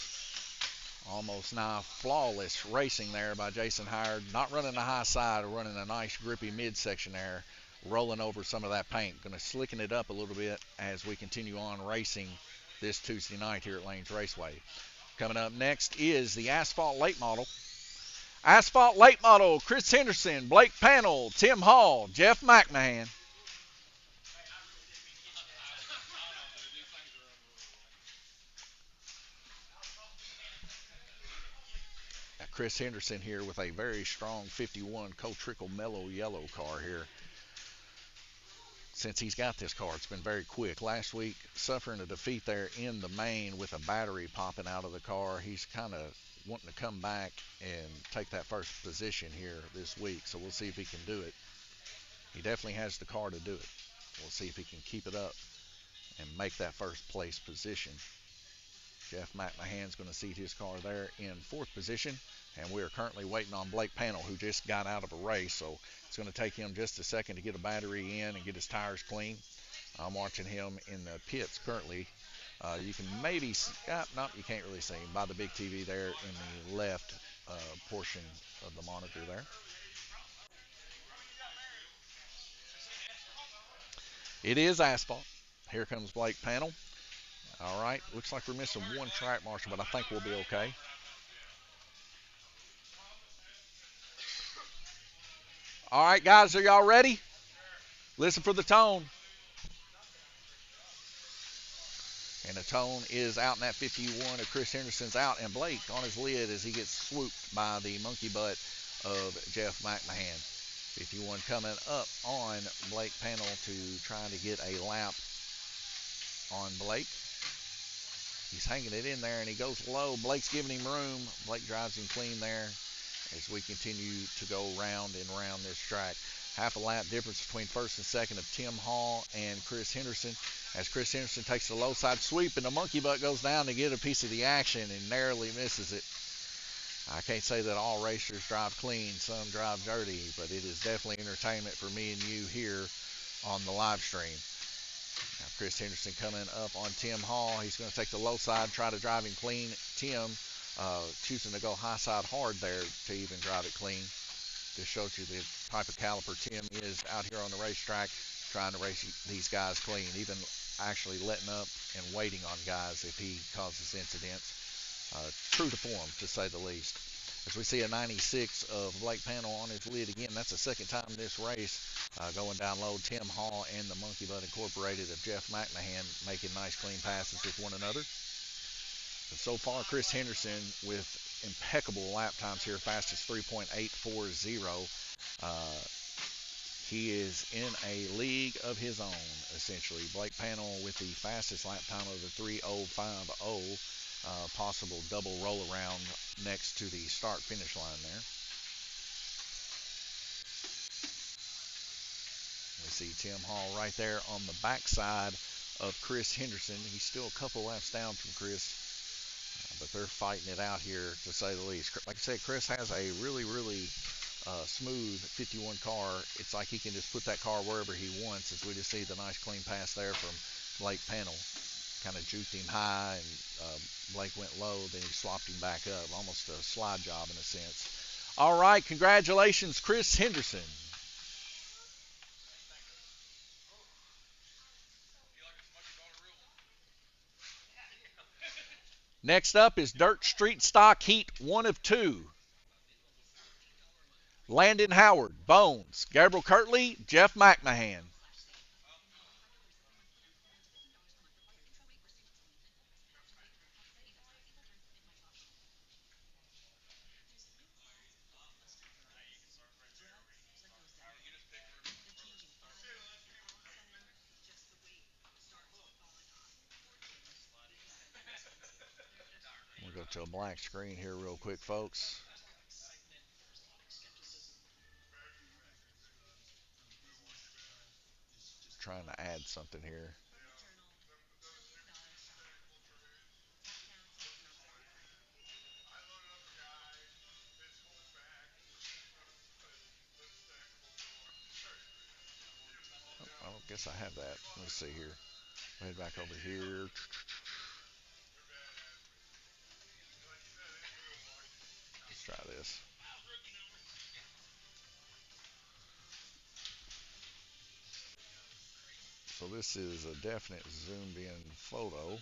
[SPEAKER 1] Almost now flawless racing there by Jason Howard. Not running the high side, running a nice grippy midsection there, rolling over some of that paint. Going to slicken it up a little bit as we continue on racing this Tuesday night here at Lanes Raceway. Coming up next is the Asphalt Late Model. Asphalt Late Model, Chris Henderson, Blake Panel, Tim Hall, Jeff McMahon. Chris Henderson here with a very strong 51 Cotrickle Mellow Yellow car here. Since he's got this car, it's been very quick. Last week, suffering a defeat there in the main with a battery popping out of the car. He's kind of wanting to come back and take that first position here this week, so we'll see if he can do it. He definitely has the car to do it. We'll see if he can keep it up and make that first place position. Jeff McMahon's going to seat his car there in 4th position. And we are currently waiting on Blake Panel, who just got out of a race. So it's going to take him just a second to get a battery in and get his tires clean. I'm watching him in the pits currently. You can maybe, no, you can't really see him by the big TV there in the left portion of the monitor there. It is asphalt. Here comes Blake Panel. All right, looks like we're missing 1 track marshal, but I think we'll be okay. All right, guys, are y'all ready? Listen for the tone. And the tone is out in that 51 of Chris Henderson's out, and Blake on his lid as he gets swooped by the monkey butt of Jeff McMahon. 51 coming up on Blake Panel to try to get a lap on Blake. He's hanging it in there, and he goes low. Blake's giving him room. Blake drives him clean there. as we continue to go round and round this track. Half a lap difference between first and second of Tim Hall and Chris Henderson, as Chris Henderson takes the low side sweep and the monkey butt goes down to get a piece of the action and narrowly misses it. I can't say that all racers drive clean, some drive dirty, but it is definitely entertainment for me and you here on the live stream. Now Chris Henderson coming up on Tim Hall. He's going to take the low side, try to drive him clean. Tim choosing to go high side hard there to even drive it clean. This shows you the type of caliber Tim is out here on the racetrack, trying to race these guys clean, even actually letting up and waiting on guys if he causes incidents. True to form, to say the least. As we see a 96 of Blake Panel on his lid again, that's the second time in this race. Going down low, Tim Hall and the Monkey Butt Incorporated of Jeff McMahon making nice clean passes with one another. But so far, Chris Henderson with impeccable lap times here, fastest 3.840. He is in a league of his own, essentially. Blake Panel with the fastest lap time of the 3:050. Possible double roll around next to the start finish line there. We see Tim Hall right there on the backside of Chris Henderson. He's still a couple laps down from Chris, but they're fighting it out here, to say the least. Like I said, Chris has a really smooth 51 car. It's like he can just put that car wherever he wants, as we just see the nice clean pass there from Blake Panel. Kind of juked him high, and Blake went low, then he swapped him back up. Almost a slide job in a sense. All right, congratulations, Chris Henderson. Next up is Dirt Street Stock Heat 1 of 2. Landon Howard, Bones, Gabriel Kirtley, Jeff McMahon. We'll go to a black screen here real quick, folks. Trying to add something here. I don't guess I have that. Let's see here. Head back over here. Let's try this. So this is a definite zoomed in photo.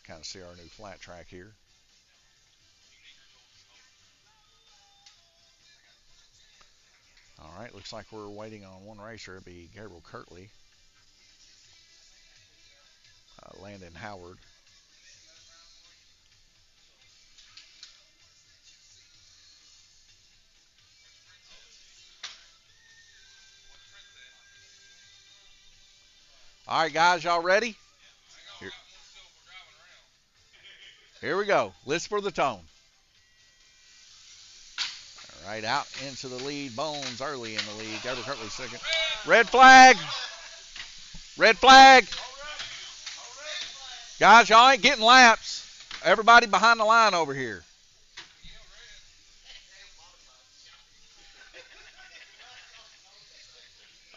[SPEAKER 1] Kind of see our new flat track here. All right, looks like we're waiting on one racer. It'll be Gabriel Kirtley, Landon Howard. All right, guys, y'all ready? Here we go. Listen for the tone. All right, out into the lead. Bones early in the lead. Gabriel Kirtley second. Red flag. Red flag. Guys, y'all ain't getting laps. Everybody behind the line over here.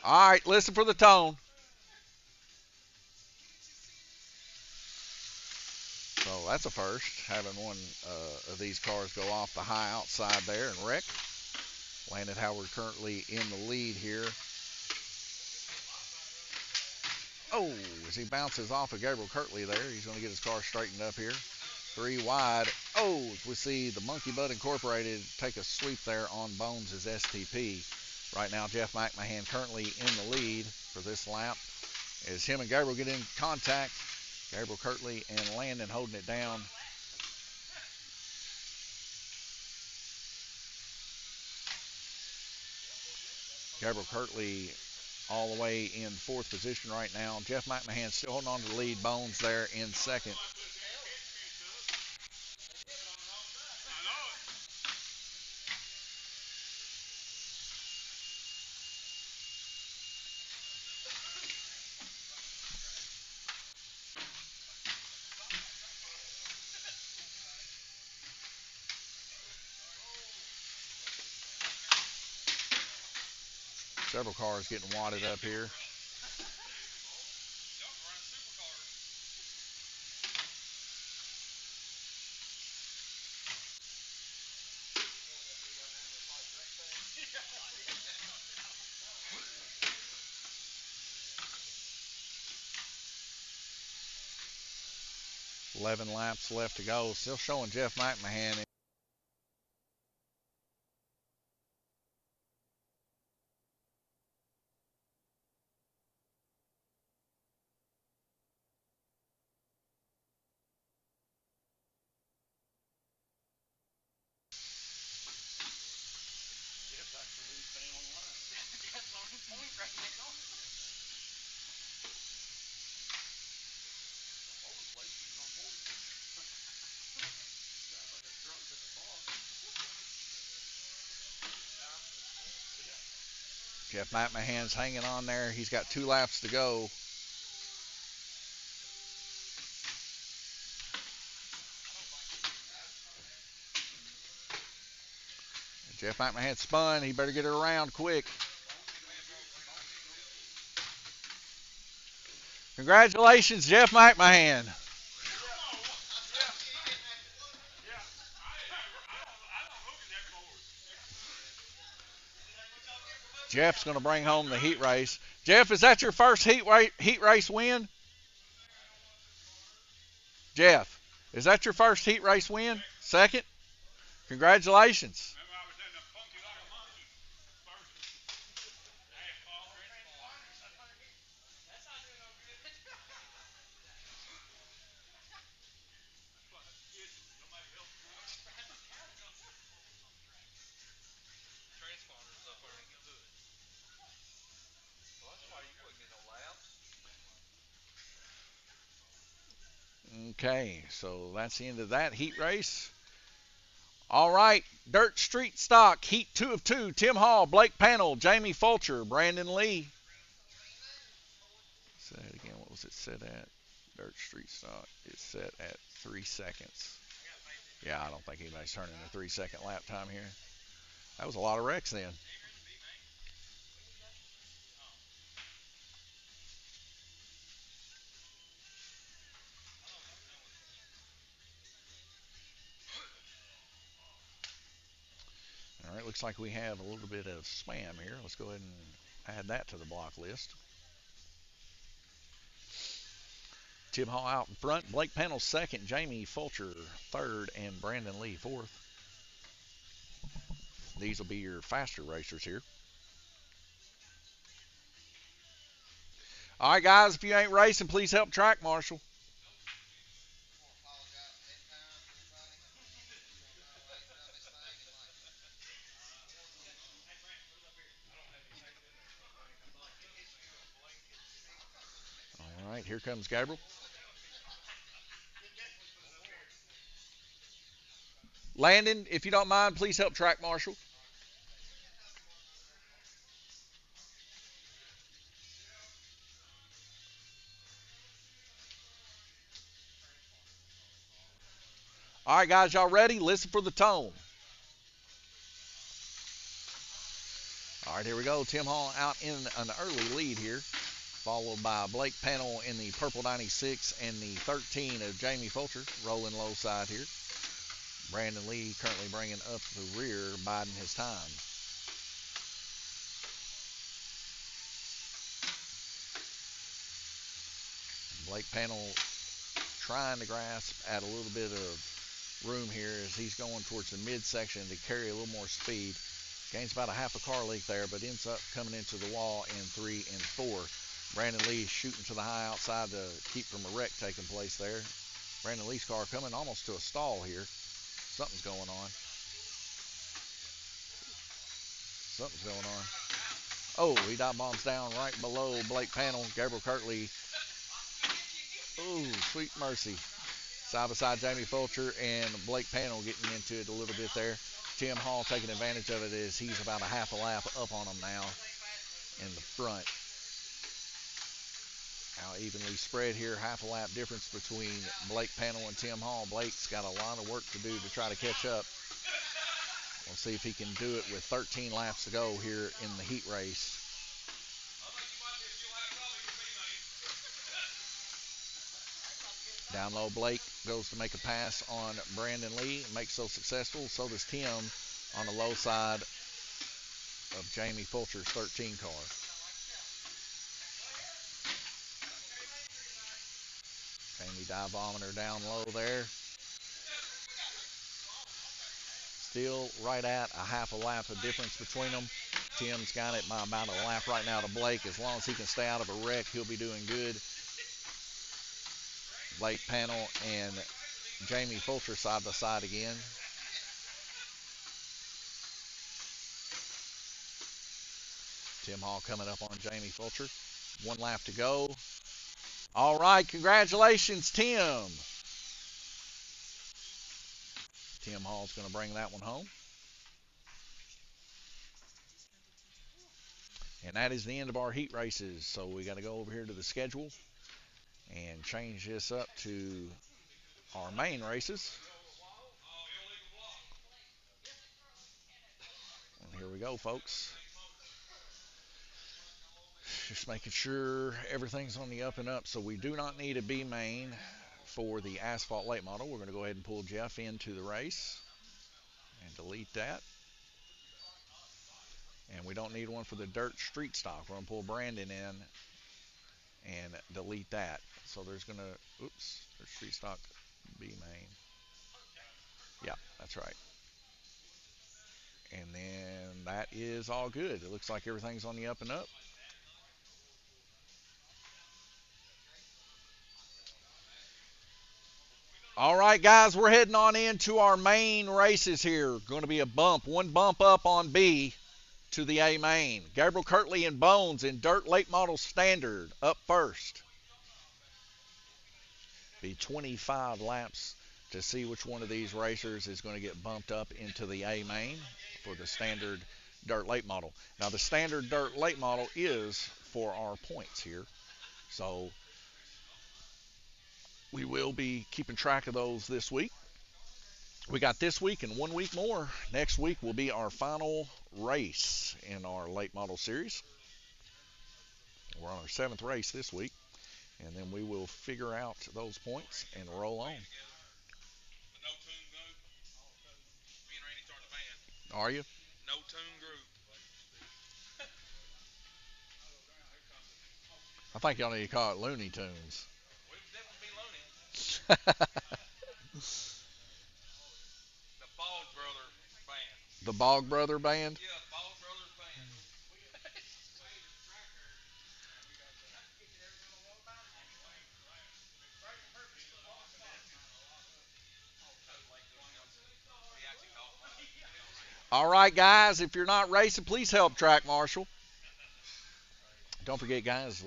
[SPEAKER 1] All right, listen for the tone. So that's a first, having one of these cars go off the high outside there and wreck. Landon Howard currently in the lead here. Oh, as he bounces off of Gabriel Kirtley there, he's going to get his car straightened up here. 3 wide. Oh, we see the Monkey Butt Incorporated take a sweep there on Bones' STP. Right now, Jeff McMahon currently in the lead for this lap. As him and Gabriel get in contact, Gabriel Kirtley and Landon holding it down. Gabriel Kirtley all the way in fourth position right now. Jeff McMahon still holding on to the lead. Bones there in second. Several cars getting wadded up here. $11 laps left to go. Still showing Jeff McMahon. Jeff McMahon's hanging on there. He's got 2 laps to go. Jeff McMahon spun. He better get her around quick. Congratulations, Jeff McMahon. Jeff's going to bring home the heat race. Jeff, is that your first heat race win? Jeff, is that your first heat race win? Second? Congratulations. Okay, so that's the end of that heat race. All right, Dirt Street Stock, Heat 2 of 2. Tim Hall, Blake Panel, Jamie Fulcher, Brandon Lee. Say it again, what was it set at? Dirt Street Stock, it's set at 3 seconds. Yeah, I don't think anybody's turning a 3-second lap time here. That was a lot of wrecks then. All right, looks like we have a little bit of spam here. Let's go ahead and add that to the block list. Tim Hall out in front, Blake Panel second, Jamie Fulcher third, and Brandon Lee fourth. These will be your faster racers here. All right, guys, if you ain't racing, please help track marshal. All right, here comes Gabriel. Landon, if you don't mind, please help track marshal. All right, guys, y'all ready? Listen for the tone. All right, here we go. Tim Hall out in an early lead here, followed by Blake Panel in the purple 96 and the 13 of Jamie Fulcher, rolling low side here. Brandon Lee currently bringing up the rear, biding his time. Blake Panel trying to grasp at a little bit of room here as he's going towards the midsection to carry a little more speed. Gains about a half a car length there, but ends up coming into the wall in 3 and 4. Brandon Lee shooting to the high outside to keep from a wreck taking place there. Brandon Lee's car coming almost to a stall here. Something's going on. Something's going on. Oh, he dive bombs down right below Blake Panel. Gabriel Kirtley. Ooh, sweet mercy. Side by side, Jamie Fulcher and Blake Panel getting into it a little bit there. Tim Hall taking advantage of it as he's about a half a lap up on him now in the front. Now evenly spread here, half a lap difference between Blake Panel and Tim Hall. Blake's got a lot of work to do to try to catch up. We'll see if he can do it with 13 laps to go here in the heat race. Down low, Blake goes to make a pass on Brandon Lee. Makes so successful. So does Tim on the low side of Jamie Fulcher's 13 car. Jamie dive bombing her down low there. Still right at a half a lap of difference between them. Tim's got it by about a lap right now to Blake. As long as he can stay out of a wreck, he'll be doing good. Blake Panel and Jamie Fulcher side by side again. Tim Hall coming up on Jamie Fulcher. 1 lap to go. All right, congratulations, Tim. Tim Hall's going to bring that one home. And that is the end of our heat races. So we got to go over here to the schedule and change this up to our main races. And here we go, folks. Just making sure everything's on the up and up. So we do not need a B main for the asphalt late model. We're going to go ahead and pull Jeff into the race and delete that. And we don't need one for the dirt street stock. We're going to pull Brandon in and delete that. So there's going to, there's street stock B main. Yeah, that's right. And then that is all good. It looks like everything's on the up and up. All right, guys, we're heading on into our main races here. Going to be a bump, 1 bump up on B to the A main. Gabriel Kirtley and Bones in Dirt Late Model Standard up first. Be 25 laps to see which one of these racers is going to get bumped up into the A main for the Standard Dirt Late Model. Now, the Standard Dirt Late Model is for our points here. So we will be keeping track of those this week. We got this week and 1 week more. Next week will be our final race in our late model series. We're on our 7th race this week, and then we will figure out those points and roll on. Are you?
[SPEAKER 2] No tune group.
[SPEAKER 1] I think y'all need to call it Looney Tunes.
[SPEAKER 2] We'll definitely be loony. The Bald Brother Band.
[SPEAKER 1] The Bog Brother Band?
[SPEAKER 2] Yeah, the Bald Brothers Band.
[SPEAKER 1] All right, guys, if you're not racing, please help Track Marshal. Don't forget, guys,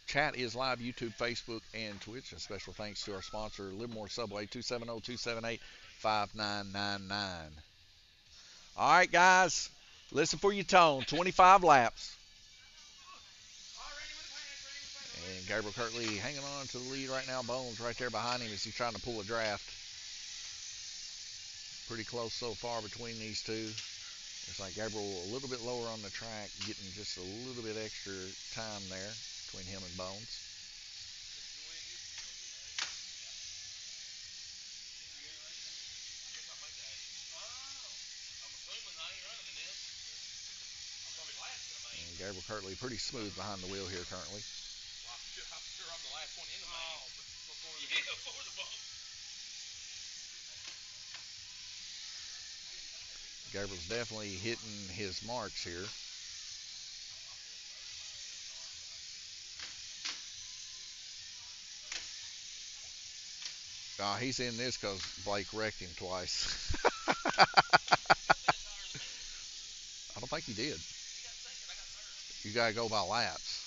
[SPEAKER 1] chat is live, YouTube, Facebook, and Twitch. A special thanks to our sponsor, Livermore Subway, 270-278-5999. All right, guys, listen for your tone. 25 laps. And Gabriel Kirtley hanging on to the lead right now. Bones right there behind him as he's trying to pull a draft. Pretty close so far between these two. It's like Gabriel a little bit lower on the track, getting just a little bit extra time there between him and Bones. And Gabriel Kirtley pretty smooth behind the wheel here currently.
[SPEAKER 2] I'm sure I'm the last one in the main. Before the bump.
[SPEAKER 1] Gabriel's definitely hitting his marks here. He's in this because Blake wrecked him twice. I don't think he did. You got to go by laps.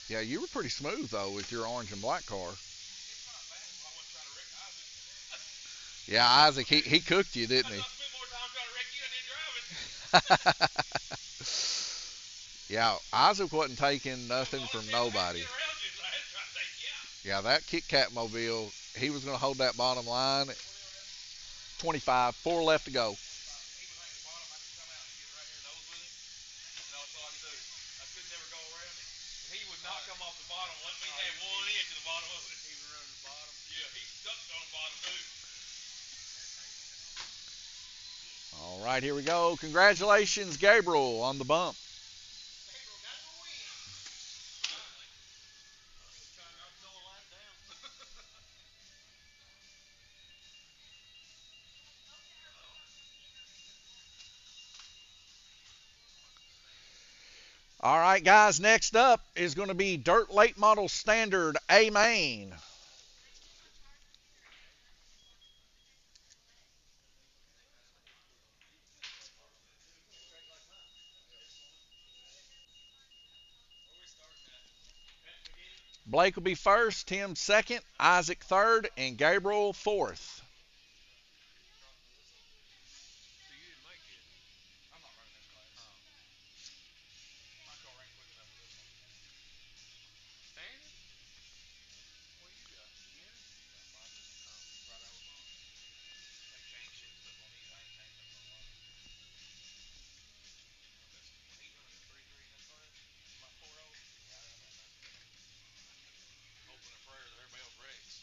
[SPEAKER 1] Yeah, you were pretty smooth, though, with your orange and black car. Yeah, Isaac, he cooked you, didn't he? Yeah, Isaac wasn't taking nothing from nobody. Yeah, that Kit Kat mobile, he was going to hold that bottom line. 25, 4 left to go.
[SPEAKER 2] He would not come off the bottom. Let me have 1 inch to the bottom of it. He was running the bottom. Yeah, he stuck on the bottom too.
[SPEAKER 1] All right, here we go. Congratulations, Gabriel, on the bump.
[SPEAKER 2] Gabriel got the win. Trying not to go a lap down.
[SPEAKER 1] All right, guys, next up is going to be Dirt Late Model Standard A Main. Blake will be first, Tim second, Isaac third, and Gabriel fourth.
[SPEAKER 2] So you didn't make it? I'm not running this class. Oh. My car ain't quick enough for this one. Standard? What you got? Beginner? Yeah, mine is right out of the box. They changed shit stuff on these. I ain't changed nothing on mine. When he's running the 3-3 in this class, my 4-0, yeah, I don't know. Hoping and prayer that everybody else wrecks.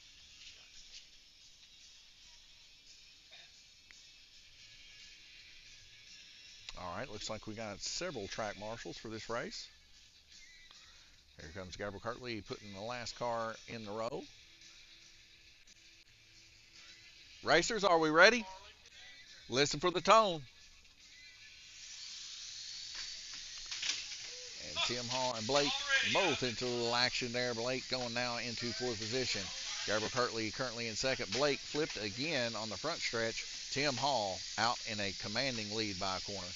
[SPEAKER 1] All right, looks like we got several track marshals for this race. Here comes Gabriel Kirtley putting the last car in the row. Racers, are we ready? Listen for the tone. And Tim Hall and Blake both into a little action there. Blake going now into fourth position. Gabriel Kirtley currently in second. Blake flipped again on the front stretch. Tim Hall out in a commanding lead by a corner.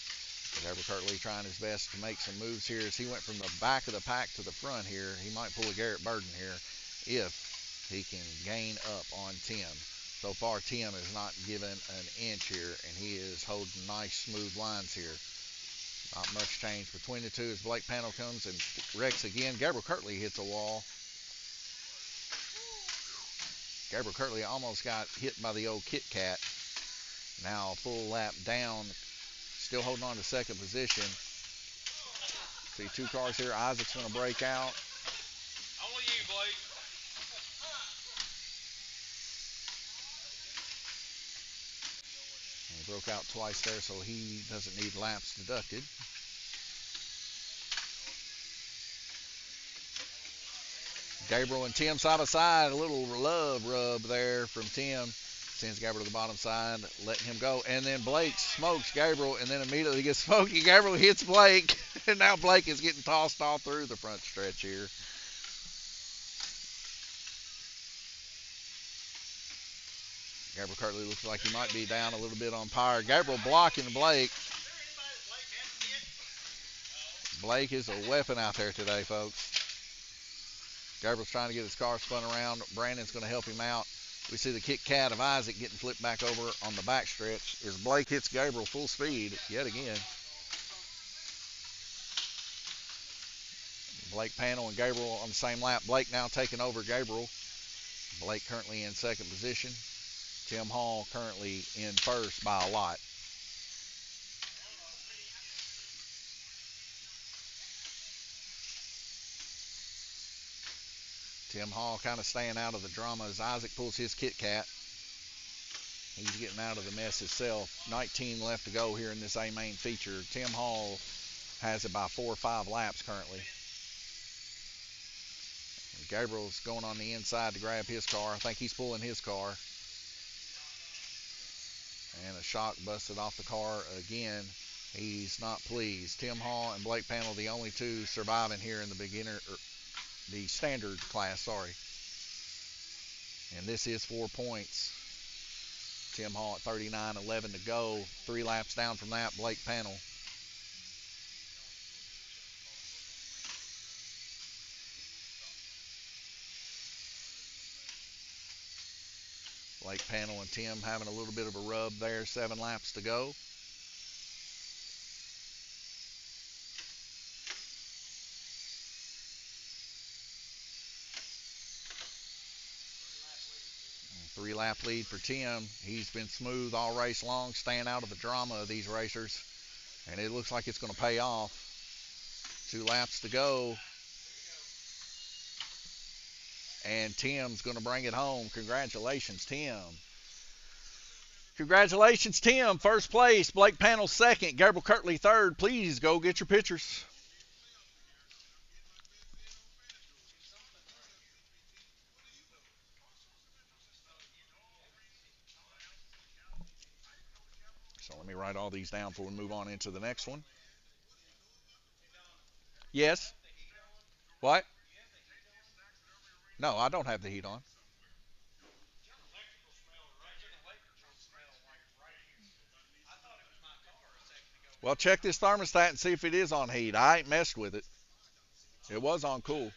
[SPEAKER 1] Gabriel Kirtley trying his best to make some moves here as he went from the back of the pack to the front here. He might pull a Garrett Burden here if he can gain up on Tim. So far, Tim is not given an inch here, and he is holding nice, smooth lines here. Not much change between the two as Blake Panel comes and wrecks again. Gabriel Kirtley hits a wall. Gabriel Kirtley almost got hit by the old Kit Kat. Now a full lap down, still holding on to second position. See two cars here. Isaac's going to break out.
[SPEAKER 2] Only you, Blake.
[SPEAKER 1] He broke out twice there, so he doesn't need laps deducted. Gabriel and Tim side by side. A little love rub there from Tim. Sends Gabriel to the bottom side, letting him go. And then Blake smokes Gabriel and then immediately gets smoked. Gabriel hits Blake. And now Blake is getting tossed all through the front stretch here. Gabriel Kirtley looks like he might be down a little bit on power. Gabriel blocking Blake. Blake is a weapon out there today, folks. Gabriel's trying to get his car spun around. Brandon's going to help him out. We see the Kit Kat of Isaac getting flipped back over on the back stretch as Blake hits Gabriel full speed yet again. Blake Panel and Gabriel on the same lap. Blake now taking over Gabriel. Blake currently in second position. Tim Hall currently in first by a lot. Tim Hall kind of staying out of the drama as Isaac pulls his Kit Kat. He's getting out of the mess himself. 19 left to go here in this A main feature. Tim Hall has it by 4 or 5 laps currently. And Gabriel's going on the inside to grab his car. I think he's pulling his car. And a shock busted off the car again. He's not pleased. Tim Hall and Blake Panel, the only two surviving here in the the standard class, sorry. And this is 4 points. Tim Hall at 39, 11 to go. 3 laps down from that, Blake Panel. Blake Panel and Tim having a little bit of a rub there. 7 laps to go. Three-lap lead for Tim. He's been smooth all race long, staying out of the drama of these racers. And it looks like it's going to pay off. 2 laps to go. And Tim's going to bring it home. Congratulations, Tim. Congratulations, Tim. First place. Blake Panel second. Gabriel Kirtley third. Please go get your pictures. So let me write all these down before we move on into the next one. Yes. What? No, I don't have the heat on. Well, check this thermostat and see if it is on heat. I ain't messed with it. It was on cool.
[SPEAKER 2] We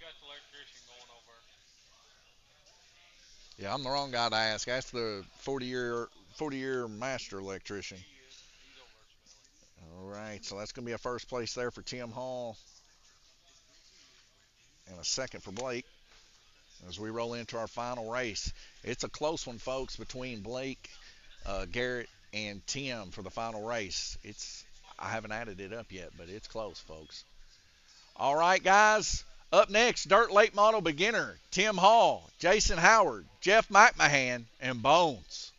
[SPEAKER 2] got the electrician going over.
[SPEAKER 1] Yeah, I'm the wrong guy to ask. Ask the 40-year master electrician.
[SPEAKER 2] He is. He's over there smelling.
[SPEAKER 1] All right, so that's going to be a first place there for Tim Hall and a second for Blake as we roll into our final race. It's a close one, folks, between Blake, Garrett, and Tim for the final race. I haven't added it up yet, but it's close, folks. All right, guys. Up next, Dirt Late Model Beginner, Tim Hall, Jason Howard, Jeff McMahon, and Bones.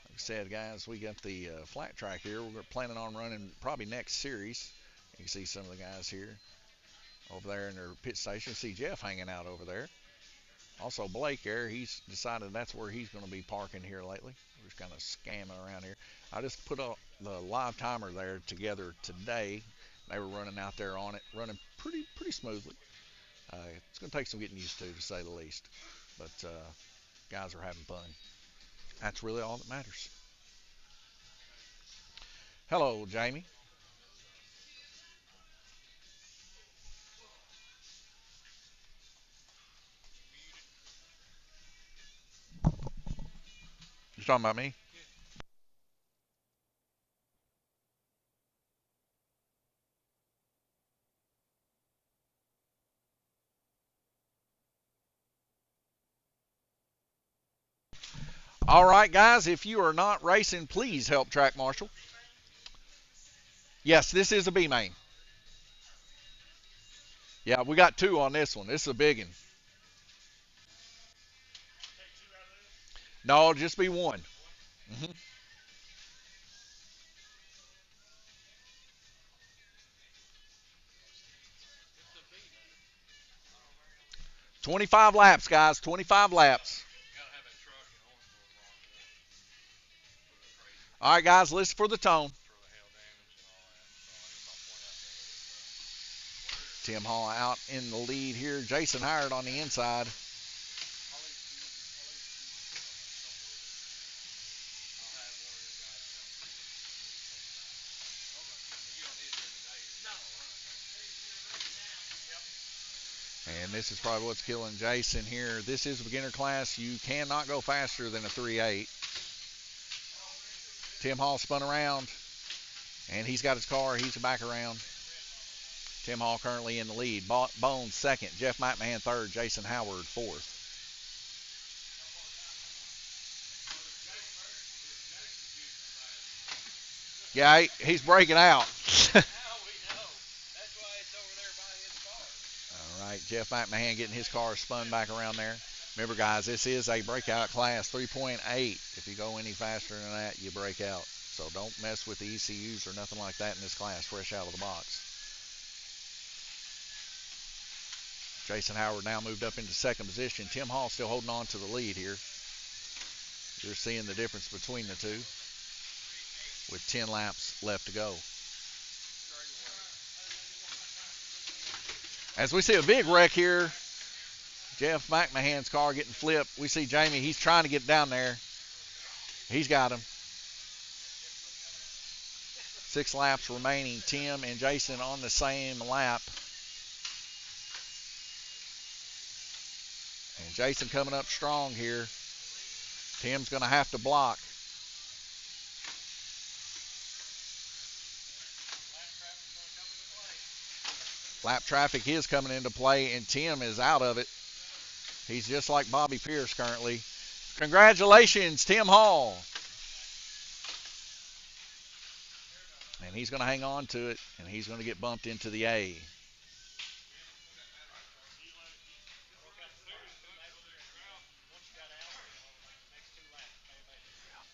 [SPEAKER 1] Like I said, guys, we got the flat track here. We're planning on running probably next series. You can see some of the guys here over there in their pit station. See Jeff hanging out over there. Also, Blake there, he's decided that's where he's going to be parking here lately. We're just kind of scamming around here. I just put the live timer there together today. They were running out there on it, running pretty smoothly. It's going to take some getting used to say the least. But guys are having fun. That's really all that matters. Hello, Jamie. You talking about me? All right, guys, if you are not racing, please help track marshal. Yes, this is a B main. Yeah, we got 2 on this one. This is a big one. No, just be 1. Mm-hmm. 25 laps, guys. 25 laps. All right, guys, listen for the tone. Tim Hall out in the lead here. Jason Howard on the inside. And this is probably what's killing Jason here. This is a beginner class. You cannot go faster than a 3.8. Tim Hall spun around, and he's got his car. He's back around. Tim Hall currently in the lead. Bones second. Jeff McMahon third. Jason Howard fourth. Yeah, he's breaking out. All right, Jeff McMahon getting his car spun back around there. Remember, guys, this is a breakout class, 3.8. If you go any faster than that, you break out. So don't mess with the ECUs or nothing like that in this class, fresh out of the box. Jason Howard now moved up into second position. Tim Hall still holding on to the lead here. You're seeing the difference between the two with 10 laps left to go. As we see a big wreck here, Jeff McMahon's car getting flipped. We see Jamie, he's trying to get down there. He's got him. 6 laps remaining. Tim and Jason on the same lap. And Jason coming up strong here. Tim's going to have to block. Lap traffic is coming into play, and Tim is out of it. He's just like Bobby Pierce currently. Congratulations, Tim Hall. And he's going to hang on to it, and he's going to get bumped into the A.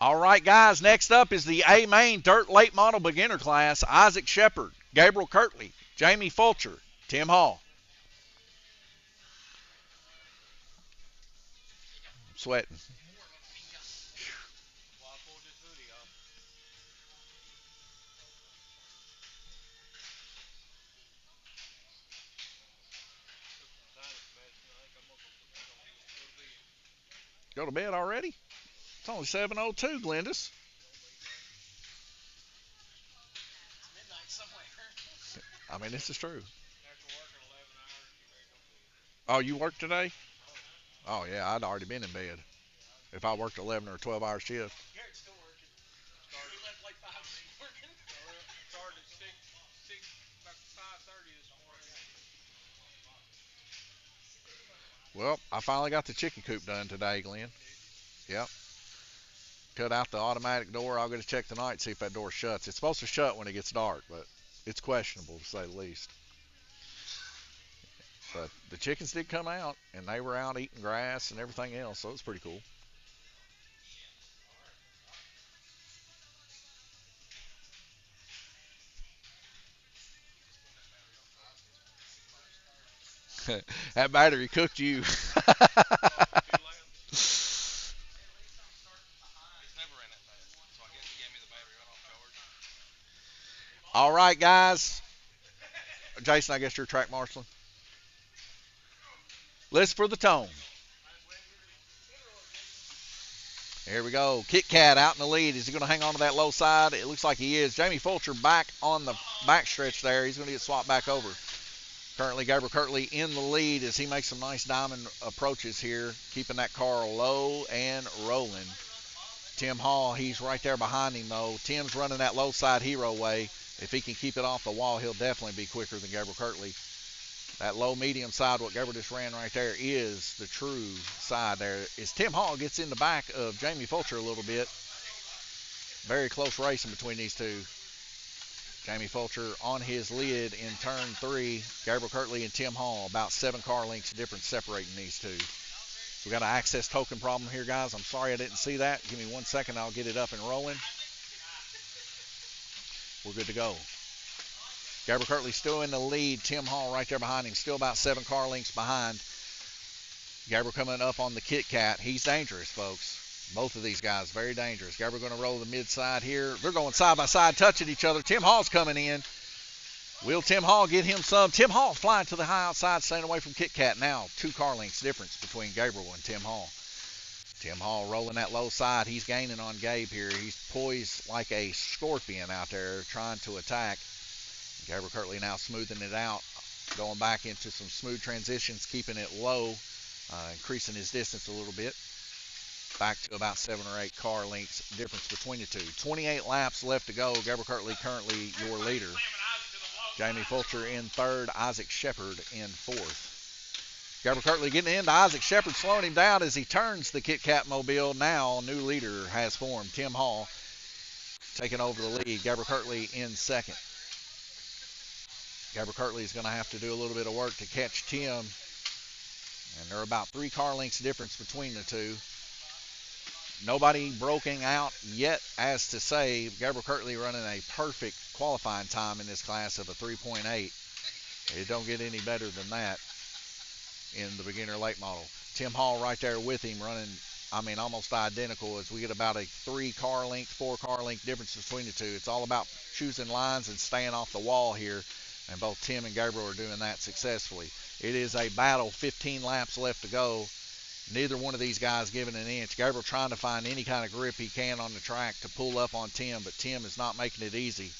[SPEAKER 1] All right, guys, next up is the A main dirt late model beginner class. Isaac Shepard, Gabriel Kirtley, Jamie Fulcher, Tim Hall. I'm sweating. Go to bed already? It's only 7:02, Glendis. I mean, this is true. Oh, you work today? Oh, yeah, I'd already been in bed if I worked 11 or 12-hour shift.
[SPEAKER 2] Garrett's still working. We left like 5 working. Started at 6, about 5:30 this morning.
[SPEAKER 1] Well, I finally got the chicken coop done today, Glenn. Yep. Cut out the automatic door. I'll go to check tonight, see if that door shuts. It's supposed to shut when it gets dark, but it's questionable to say the least. But the chickens did come out, and they were out eating grass and everything else, so it was pretty cool. That battery cooked you. All right, guys. Jason, I guess you're track marshaling. Listen for the tone. Here we go. Kit Kat out in the lead. Is he going to hang on to that low side? It looks like he is. Jamie Fulcher back on the back stretch there. He's going to get swapped back over. Currently, Gabriel Kirtley in the lead as he makes some nice diamond approaches here, keeping that car low and rolling. Tim Hall, he's right there behind him, though. Tim's running that low side hero way. If he can keep it off the wall, he'll definitely be quicker than Gabriel Kirtley. That low medium side, what Gabriel just ran right there, is the true side there. As Tim Hall gets in the back of Jamie Fulcher a little bit. Very close racing between these two. Jamie Fulcher on his lid in turn 3. Gabriel Kirtley and Tim Hall, about 7 car lengths difference separating these two. We got an access token problem here, guys. I'm sorry I didn't see that. Give me 1 second. I'll get it up and rolling. We're good to go. Gabriel Kirtley still in the lead. Tim Hall right there behind him. Still about 7 car lengths behind. Gabriel coming up on the Kit Kat. He's dangerous, folks. Both of these guys, very dangerous. Gabriel going to roll the mid side here. They're going side by side, touching each other. Tim Hall's coming in. Will Tim Hall get him some? Tim Hall flying to the high outside, staying away from Kit Kat. Now 2 car lengths difference between Gabriel and Tim Hall. Tim Hall rolling that low side. He's gaining on Gabe here. He's poised like a scorpion out there trying to attack. Gabriel Kirtley now smoothing it out, going back into some smooth transitions, keeping it low, increasing his distance a little bit. Back to about 7 or 8 car lengths difference between the two. 28 laps left to go. Gabriel Kirtley currently your leader. Jamie Fulcher in 3rd. Isaac Shepard in 4th. Gabriel Kirtley getting into Isaac Shepard, slowing him down as he turns the Kit Kat mobile. Now a new leader has formed. Tim Hall taking over the lead. Gabriel Kirtley in 2nd. Gabriel Kirtley is going to have to do a little bit of work to catch Tim. And they're about 3 car lengths difference between the two. Nobody broken out yet as to say Gabriel Kirtley running a perfect qualifying time in this class of a 3.8. It don't get any better than that in the beginner late model. Tim Hall right there with him running, almost identical as we get about a 3 car length, 4 car length difference between the two. It's all about choosing lines and staying off the wall here, and both Tim and Gabriel are doing that successfully. It is a battle, 15 laps left to go. Neither one of these guys giving an inch. Gabriel trying to find any kind of grip he can on the track to pull up on Tim, but Tim is not making it easy.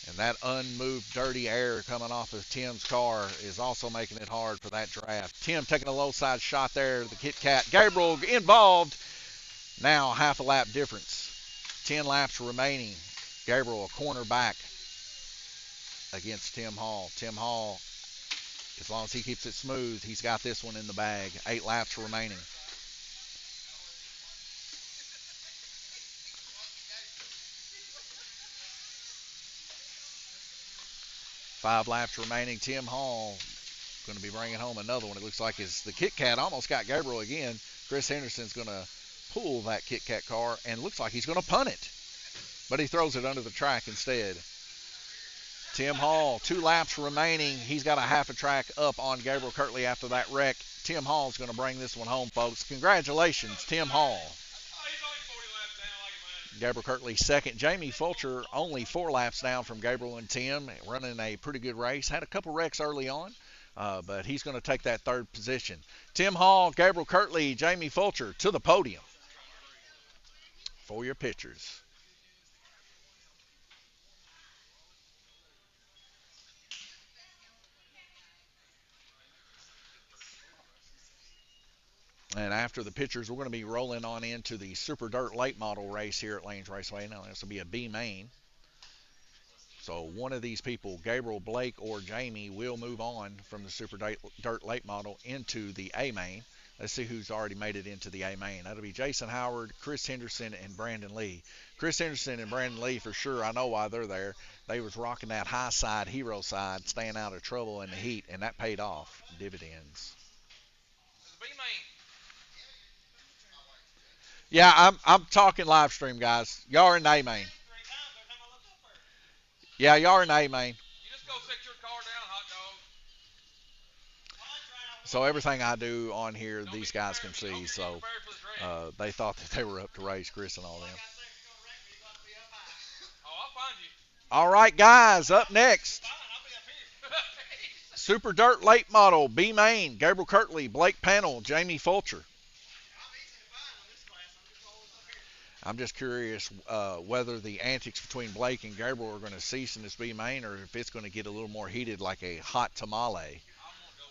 [SPEAKER 1] And that unmoved dirty air coming off of Tim's car is also making it hard for that draft. Tim taking a low side shot there, the Kit Kat. Gabriel involved. Now half a lap difference. 10 laps remaining. Gabriel a corner back against Tim Hall. Tim Hall, as long as he keeps it smooth, he's got this one in the bag. 8 laps remaining. Five laps remaining. Tim Hall going to be bringing home another one. It looks like the Kit Kat almost got Gabriel again. Chris Henderson's going to pull that Kit Kat car and looks like he's going to punt it. But he throws it under the track instead. Tim Hall, 2 laps remaining. He's got a half a track up on Gabriel Kirtley after that wreck. Tim Hall's going to bring this one home, folks. Congratulations, Tim Hall. Gabriel Kirtley second. Jamie Fulcher only 4 laps down from Gabriel and Tim, running a pretty good race. Had a couple wrecks early on, but he's going to take that 3rd position. Tim Hall, Gabriel Kirtley, Jamie Fulcher to the podium for your pictures. And after the pictures, we're going to be rolling on into the Super Dirt Late Model race here at Lanes Raceway. Now, this will be a B main. So one of these people, Gabriel, Blake, or Jamie, will move on from the Super Dirt Late Model into the A main. Let's see who's already made it into the A main. That'll be Jason Howard, Chris Henderson, and Brandon Lee. Chris Henderson and Brandon Lee, for sure, I know why they're there. They was rocking that high side, hero side, staying out of trouble in the heat, and that paid off dividends. Yeah, I'm talking live stream, guys. Y'all are in A main. Yeah, y'all are in A main.
[SPEAKER 2] You just go set your car down, hot dog.
[SPEAKER 1] So everything I do on here, these guys can see. So they thought that they were up to race, Chris and all them.
[SPEAKER 2] Oh, I'll find you.
[SPEAKER 1] All right, guys, up next. Super Dirt Late Model, B main, Gabriel Kirtley, Blake Pannell, Jamie Fulcher. I'm just curious whether the antics between Blake and Gabriel are going to cease in this B main or if it's going to get a little more heated like a hot tamale.
[SPEAKER 2] I'm going to go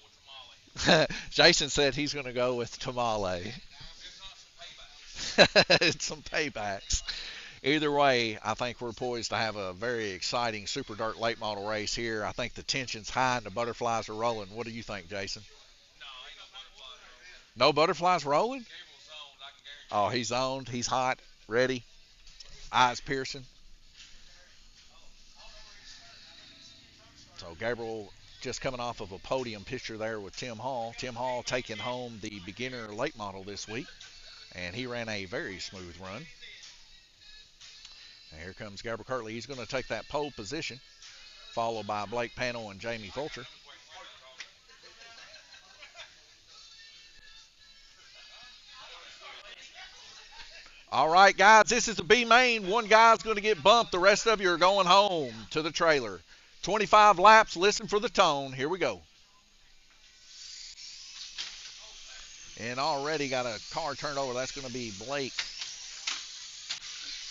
[SPEAKER 2] with tamale.
[SPEAKER 1] Jason said he's going to go with tamale. It's some paybacks. Either way, I think we're poised to have a very exciting Super Dirt Late Model race here. I think the tension's high and the butterflies are rolling. What do you think, Jason?
[SPEAKER 2] No, ain't no butterflies rolling.
[SPEAKER 1] No butterflies rolling?
[SPEAKER 2] Gabriel's zoned, I can guarantee.
[SPEAKER 1] Oh, he's zoned. He's hot, ready, eyes piercing. So Gabriel just coming off of a podium picture there with Tim Hall. Tim Hall taking home the beginner late model this week, and he ran a very smooth run. And here comes Gabriel Kirtley. He's going to take that pole position, followed by Blake Pannell and Jamie Fulcher. All right, guys, this is the B main. One guy's going to get bumped. The rest of you are going home to the trailer. 25 laps. Listen for the tone. Here we go. And already got a car turned over. That's going to be Blake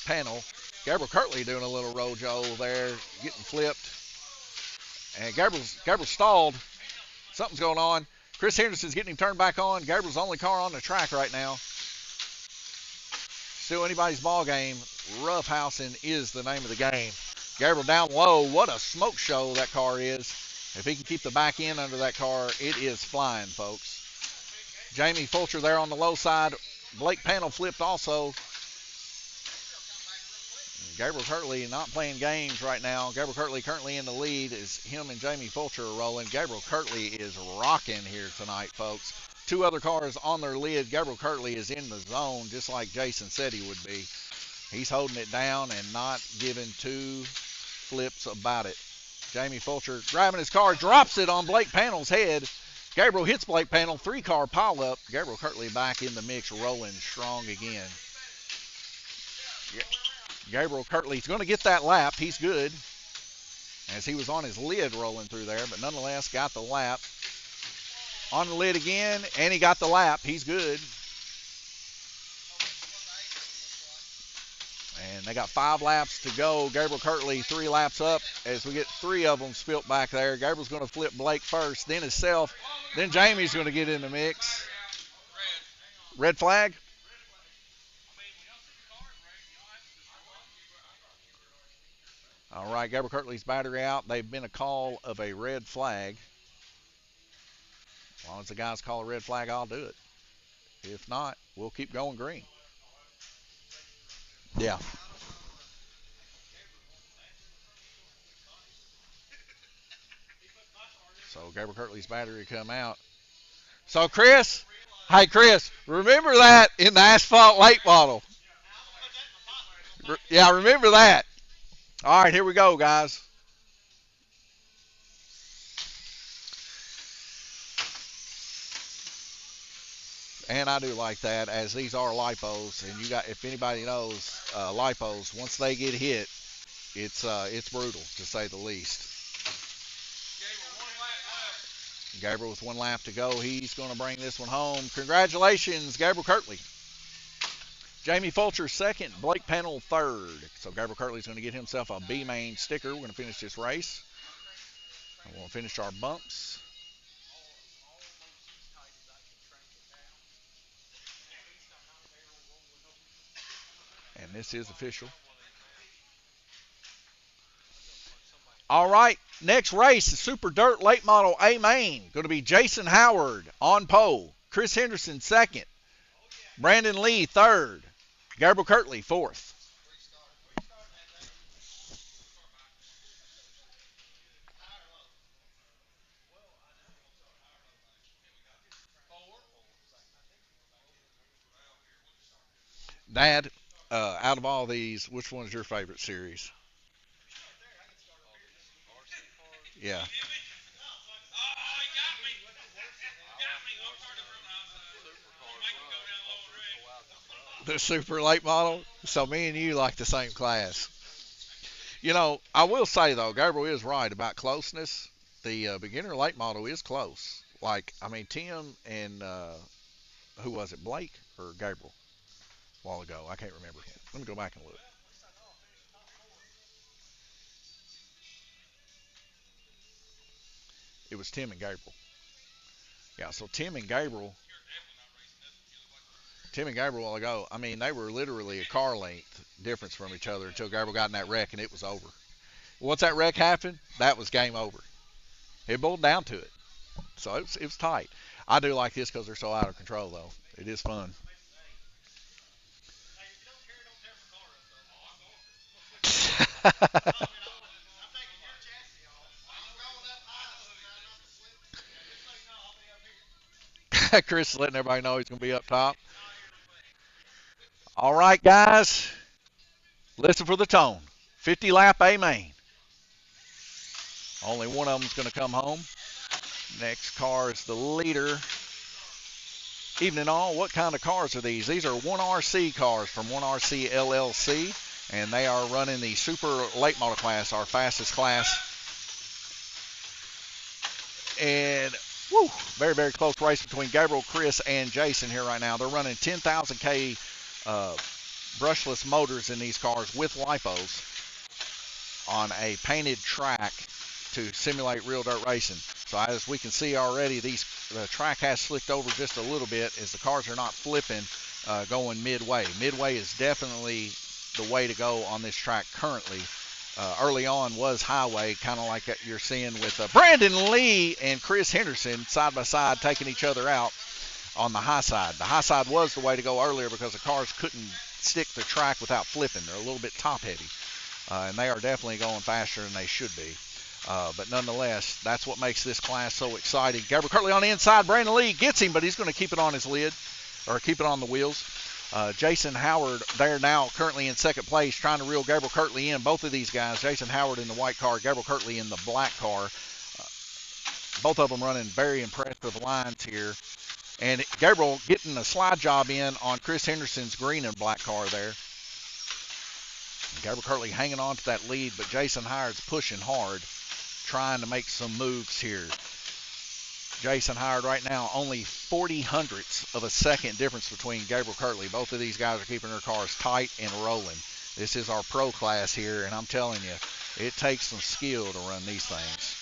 [SPEAKER 1] Pannell. Gabriel Kirtley doing a little rojo there, getting flipped. And Gabriel stalled. Something's going on. Chris Henderson's getting him turned back on. Gabriel's the only car on the track right now. Still anybody's ball game. Roughhousing is the name of the game. Gabriel down low. What a smoke show that car is. If he can keep the back end under that car, it is flying, folks. Jamie Fulcher there on the low side. Blake Pannell flipped also. Gabriel Kirtley not playing games right now. Gabriel Kirtley currently in the lead as him and Jamie Fulcher are rolling. Gabriel Kirtley is rocking here tonight, folks. 2 other cars on their lid. Gabriel Kirtley is in the zone just like Jason said he would be. He's holding it down and not giving 2 flips about it. Jamie Fulcher driving his car, drops it on Blake Panel's head. Gabriel hits Blake Panel, 3-car pile up. Gabriel Kirtley back in the mix, rolling strong again. Gabriel Kirtley's going to get that lap. He's good, as he was on his lid rolling through there, but nonetheless got the lap. On the lid again, and he got the lap. He's good. And they got 5 laps to go. Gabriel Kirtley 3 laps up as we get 3 of them spilt back there. Gabriel's going to flip Blake first, then himself, then Jamie's going to get in the mix. Red flag? All right, Gabriel Kirtley's battery out. They've been a call of a red flag. As long as the guys call a red flag, I'll do it. If not, we'll keep going green. Yeah. So Gabriel Kirtley's battery come out. So Chris, hey Chris, remember that in the asphalt late model. Yeah, remember that. All right, here we go, guys. And I do like that, as these are lipos, and you got, if anybody knows lipos, once they get hit, it's brutal to say the least. Gabriel with 1 lap to go. He's going to bring this one home. Congratulations, Gabriel Kirtley. Jamie Fulcher second, Blake Panel third. So Gabriel Kirtley's going to get himself a B main sticker. We're going to finish this race. And we'll finish our bumps. And this is official. All right, next race, the Super Dirt Late Model A Main. Going to be Jason Howard on pole. Chris Henderson second. Brandon Lee third. Gabriel Kirtley fourth. Dad, out of all these, which one's your favorite series? Yeah. The super late model. So me and you like the same class. You know, I will say though, Gabriel is right about closeness. The beginner late model is close. Like, I mean, Tim and who was it, Blake or Gabriel? A while ago, I can't remember. Let me go back and look. It was Tim and Gabriel. Yeah, so Tim and Gabriel a while ago, I mean, they were literally a car length difference from each other until Gabriel got in that wreck and it was over. Once that wreck happened, that was game over. It boiled down to it. So it was tight. I do like this because they're so out of control, though. It is fun. Chris is letting everybody know he's going to be up top. All right, guys. Listen for the tone. 50 lap A main. Only one of them's going to come home. Next car is the leader. Evening all, what kind of cars are these? These are 1RC cars from 1RC LLC, and they are running the super late model class, our fastest class. And woo, very, very close race between Gabriel, Chris, and Jason here right now. They're running 10,000K brushless motors in these cars with lipos on a painted track to simulate real dirt racing. So as we can see already, the track has slicked over just a little bit as the cars are not flipping going midway. Midway is definitely the way to go on this track currently. Early on was highway, kind of like you're seeing with Brandon Lee and Chris Henderson side by side taking each other out on the high side. The high side was the way to go earlier because the cars couldn't stick the track without flipping. They're a little bit top heavy. and they are definitely going faster than they should be. But nonetheless, that's what makes this class so exciting. Gabriel Kirtley on the inside. Brandon Lee gets him, but he's going to keep it on his lid, or keep it on the wheels. Jason Howard there now currently in second place, trying to reel Gabriel Kirtley in. Both of these guys, Jason Howard in the white car, Gabriel Kirtley in the black car. Both of them running very impressive lines here. And Gabriel getting a slide job in on Chris Henderson's green and black car there. And Gabriel Kirtley hanging on to that lead, but Jason Howard's pushing hard, trying to make some moves here. Jason Howard right now only 40 hundredths of a second difference between Gabriel Kirtley. Both of these guys are keeping their cars tight and rolling. This is our pro class here, and I'm telling you, it takes some skill to run these things.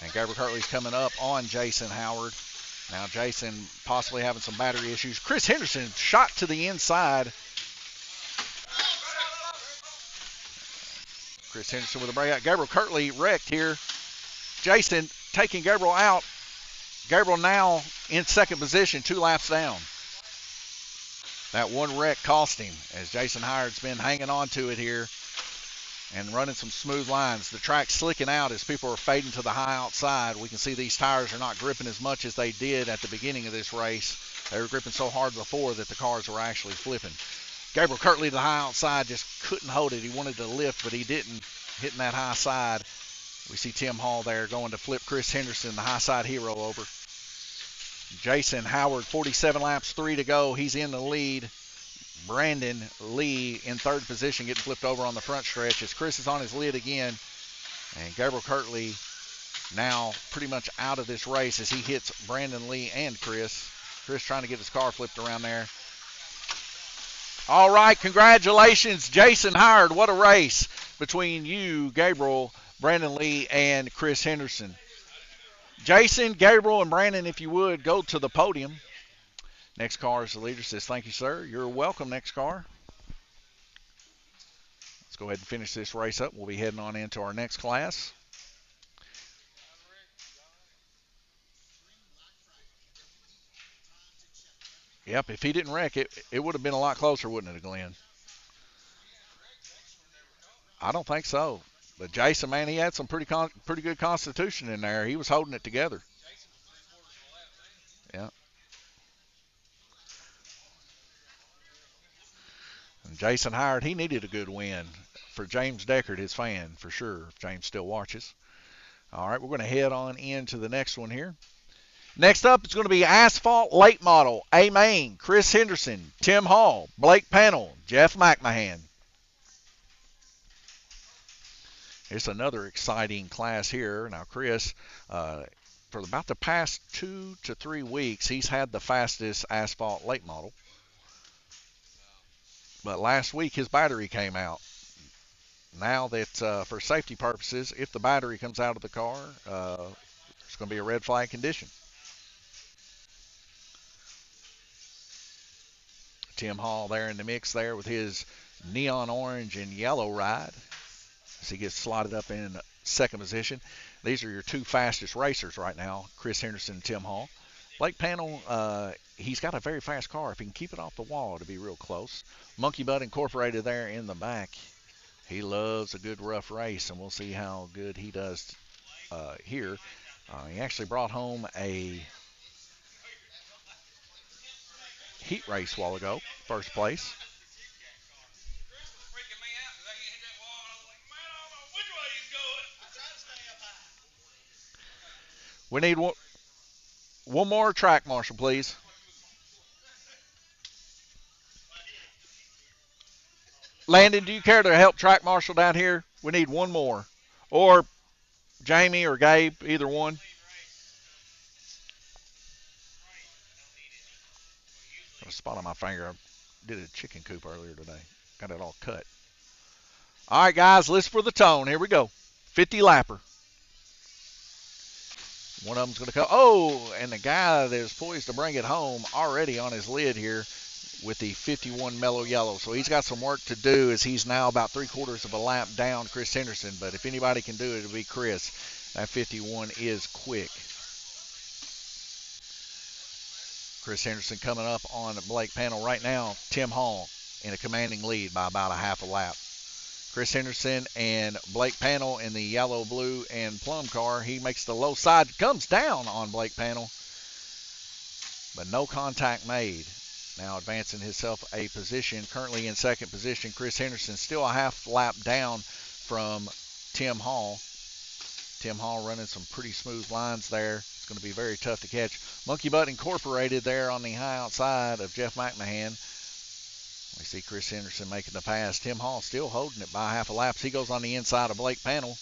[SPEAKER 1] And Gabriel Kirtley's coming up on Jason Howard. Now Jason possibly having some battery issues. Chris Henderson shot to the inside. Chris Henderson with a breakout. Gabriel Kirtley wrecked here. Jason taking Gabriel out. Gabriel now in second position, 2 laps down. That one wreck cost him, as Jason Howard's been hanging on to it here and running some smooth lines. The track's slicking out as people are fading to the high outside. We can see these tires are not gripping as much as they did at the beginning of this race. They were gripping so hard before that the cars were actually flipping. Gabriel Kirtley to the high outside just couldn't hold it. He wanted to lift, but he didn't, hitting that high side. We see Tim Hall there going to flip Chris Henderson, the high side hero, over. Jason Howard, 47 laps, 3 to go. He's in the lead. Brandon Lee in third position, getting flipped over on the front stretch as Chris is on his lid again. And Gabriel Kirtley now pretty much out of this race as he hits Brandon Lee and Chris. Chris trying to get his car flipped around there. All right, congratulations, Jason Howard. What a race between you, Gabriel, Brandon Lee, and Chris Henderson. Jason, Gabriel, and Brandon, if you would, go to the podium. Next car is the leader. Says, thank you, sir. You're welcome, next car. Let's go ahead and finish this race up. We'll be heading on into our next class. Yep, if he didn't wreck it, it would have been a lot closer, wouldn't it, Glenn? I don't think so. But Jason, man, he had some pretty good constitution in there. He was holding it together. Yeah. And Jason Howard, he needed a good win for James Deckard, his fan, for sure, if James still watches. All right, we're going to head on into the next one here. Next up, it's going to be Asphalt Late Model, A Main, Chris Henderson, Tim Hall, Blake Pannell, Jeff McMahon. It's another exciting class here. Now, Chris, for about the past 2 to 3 weeks, he's had the fastest Asphalt Late Model. But last week, his battery came out. Now that, for safety purposes, if the battery comes out of the car, it's going to be a red flag condition. Tim Hall there in the mix there with his neon orange and yellow ride as he gets slotted up in second position. These are your 2 fastest racers right now, Chris Henderson and Tim Hall. Blake Pannell, he's got a very fast car. If he can keep it off the wall, it'll be real close. Monkey Butt Incorporated there in the back. He loves a good rough race, and we'll see how good he does here. He actually brought home a heat race a while ago, first place. We need one more track marshal, please. Landon, do you care to help track marshal down here? We need one more. Or Jamie or Gabe, either one. Got a spot on my finger. I did a chicken coop earlier today. Got it all cut. All right, guys, listen for the tone. Here we go. 50 lapper. One of them's going to come. Oh, and the guy that is poised to bring it home already on his lid here with the 51 mellow yellow. So he's got some work to do as he's now about 3/4 of a lap down Chris Henderson. But if anybody can do it, it'll be Chris. That 51 is quick. Chris Henderson coming up on Blake Pannell right now. Tim Hall in a commanding lead by about a half a lap. Chris Henderson and Blake Panel in the yellow, blue, and plum car. He makes the low side, comes down on Blake Panel, but no contact made. Now advancing himself a position, currently in second position. Chris Henderson still a half lap down from Tim Hall. Tim Hall running some pretty smooth lines there. It's going to be very tough to catch. Monkey Butt Incorporated there on the high outside of Jeff McMahon. We see Chris Henderson making the pass. Tim Hall still holding it by half a lap. He goes on the inside of Blake Panel.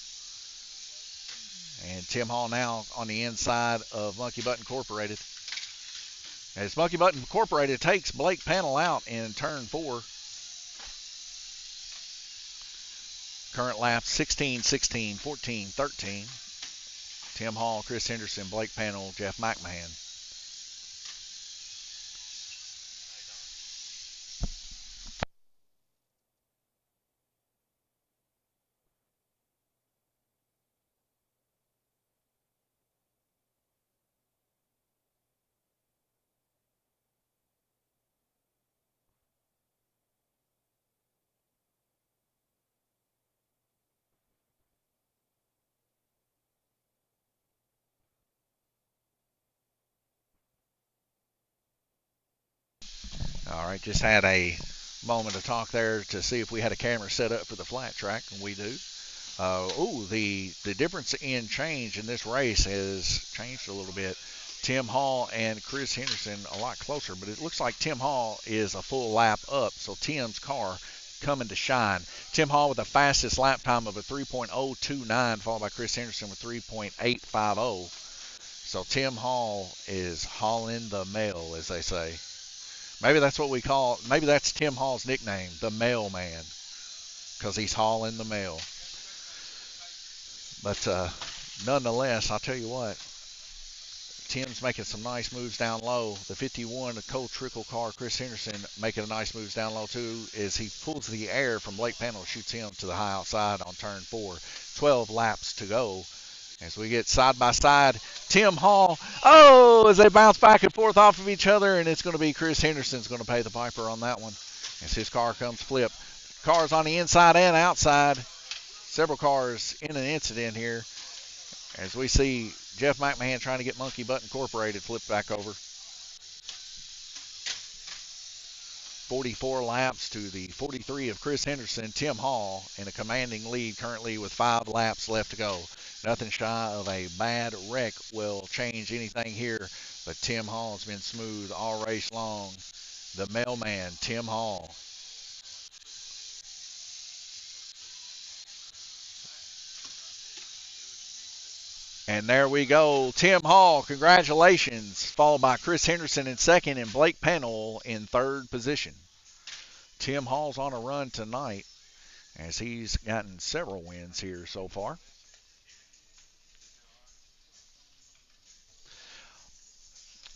[SPEAKER 1] And Tim Hall now on the inside of Monkey Butt Incorporated. As Monkey Butt Incorporated takes Blake Panel out in turn 4. Current lap 16, 16, 14, 13. Tim Hall, Chris Henderson, Blake Panel, Jeff McMahon. All right, just had a moment of talk there to see if we had a camera set up for the flat track, and we do. The difference in change in this race has changed a little bit. Tim Hall and Chris Henderson a lot closer, but it looks like Tim Hall is a full lap up, so Tim's car coming to shine. Tim Hall with the fastest lap time of a 3.029, followed by Chris Henderson with 3.850. So Tim Hall is hauling the mail, as they say. Maybe that's what we call, maybe that's Tim Hall's nickname, the mailman, because he's hauling the mail. But nonetheless, I'll tell you what, Tim's making some nice moves down low. The 51, the Cole Trickle car, Chris Henderson making a nice moves down low too, as he pulls the air from Blake Panel, shoots him to the high outside on turn 4. 12 laps to go. As we get side by side, Tim Hall, as they bounce back and forth off of each other, and it's going to be Chris Henderson's going to pay the piper on that one as his car comes flip. Cars on the inside and outside. Several cars in an incident here as we see Jeff McMahon trying to get Monkey Butt Incorporated flipped back over. 44 laps to the 43 of Chris Henderson. Tim Hall in a commanding lead currently with 5 laps left to go. Nothing shy of a bad wreck will change anything here, but Tim Hall has been smooth all race long. The mailman, Tim Hall. And there we go. Tim Hall, congratulations. Followed by Chris Henderson in second and Blake Panel in third position. Tim Hall's on a run tonight as he's gotten several wins here so far.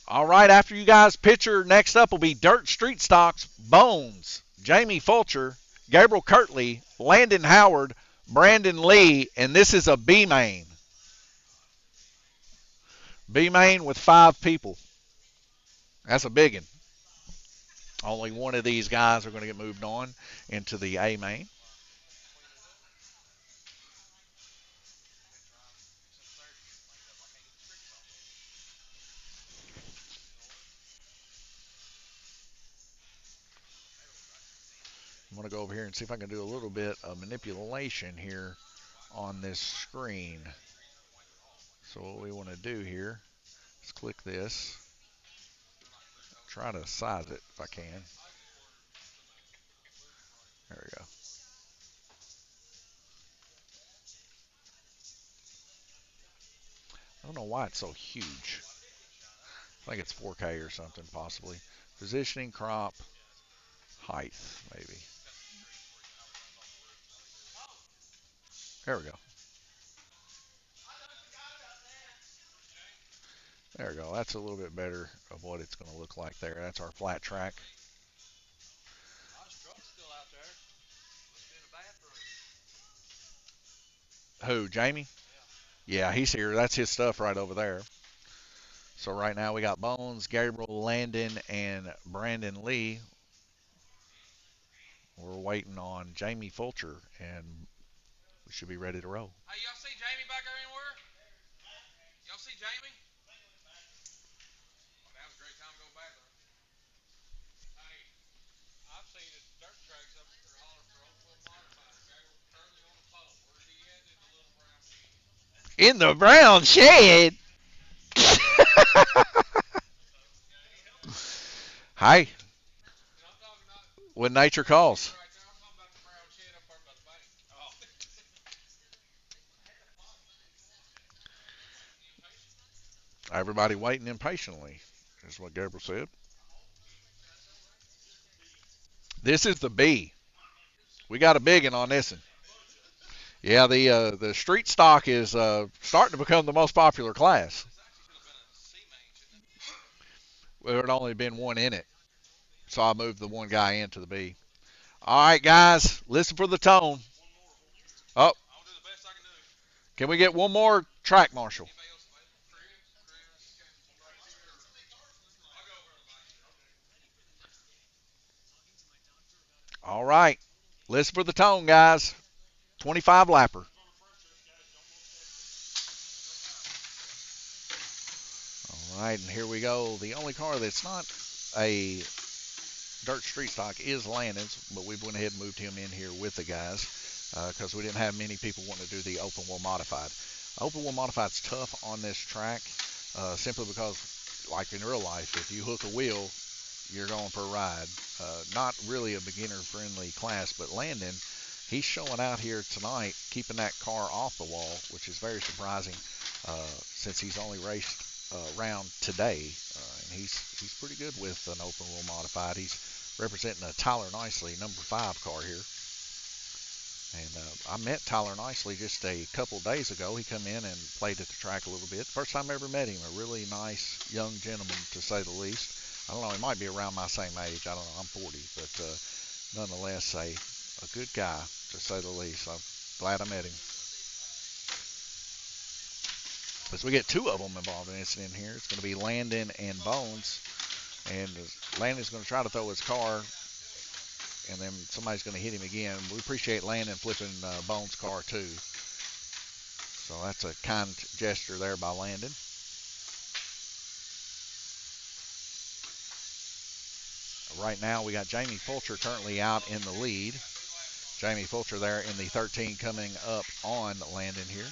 [SPEAKER 1] All right, after you guys picture, next up will be Dirt Street Stocks, Bones, Jamie Fulcher, Gabriel Kirtley, Landon Howard, Brandon Lee, and this is a B main. B main with 5 people. That's a big one. Only one of these guys are going to get moved on into the A main. I'm going to go over here and see if I can do a little bit of manipulation here on this screen. So what we want to do here is click this, try to size it if I can. There we go. I don't know why it's so huge. I think it's 4K or something possibly. Positioning, crop, height maybe. There we go. There we go. That's a little bit better of what it's going to look like there. That's our flat track. Who, Jamie? Yeah, he's here. That's his stuff right over there. So right now we got Bones, Gabriel, Landon, and Brandon Lee. We're waiting on Jamie Fulcher, and we should be ready to roll.
[SPEAKER 2] Hey, y'all see Jamie back there anywhere? Y'all see Jamie? Oh, that was a great time to go back there. Hey, I've seen his dirt tracks up there hollering for open wheel modified. Gabriel currently on the pole. Where's he at? In the little brown shed.
[SPEAKER 1] In the brown shed. Hi,
[SPEAKER 2] And I'm talking not
[SPEAKER 1] when nature calls.
[SPEAKER 2] right there. I'm talking about the brown shed up there by the bank. Oh.
[SPEAKER 1] Everybody waiting impatiently, is what Gabriel said. This is the B. We got a big one on this one. Yeah, the street stock is starting to become the most popular class.
[SPEAKER 2] This actually should have been a C main, shouldn't it?
[SPEAKER 1] There had only been one in it, so I moved the one guy into the B. All right, guys, listen for the tone. Oh,
[SPEAKER 2] I'll do the best I can do.
[SPEAKER 1] can we get one more track marshal?
[SPEAKER 2] Anybody else available? Chris, right here. I'll go over
[SPEAKER 1] All right, listen for the tone, guys. 25 lapper. All right, and here we go. The only car that's not a dirt street stock is Landon's, but we went ahead and moved him in here with the guys because we didn't have many people wanting to do the open wheel modified. Open wheel modified's tough on this track simply because, like in real life, if you hook a wheel, you're going for a ride. Not really a beginner-friendly class, but Landon, he's showing out here tonight, keeping that car off the wall, which is very surprising since he's only raced round today, and he's pretty good with an open wheel modified. He's representing a Tyler Nicely number 5 car here. And I met Tyler Nicely just a couple days ago. He come in and played at the track a little bit. First time I ever met him. A really nice young gentleman, to say the least. I don't know, he might be around my same age. I don't know, I'm 40. But nonetheless, a good guy, to say the least. I'm glad I met him. Because we get 2 of them involved in this in here. It's going to be Landon and Bones. And Landon's going to try to throw his car, and then somebody's going to hit him again. We appreciate Landon flipping Bones' car, too. So that's a kind gesture there by Landon. Right now, we got Jamie Fulcher currently out in the lead. Jamie Fulcher there in the 13 coming up on Landon here.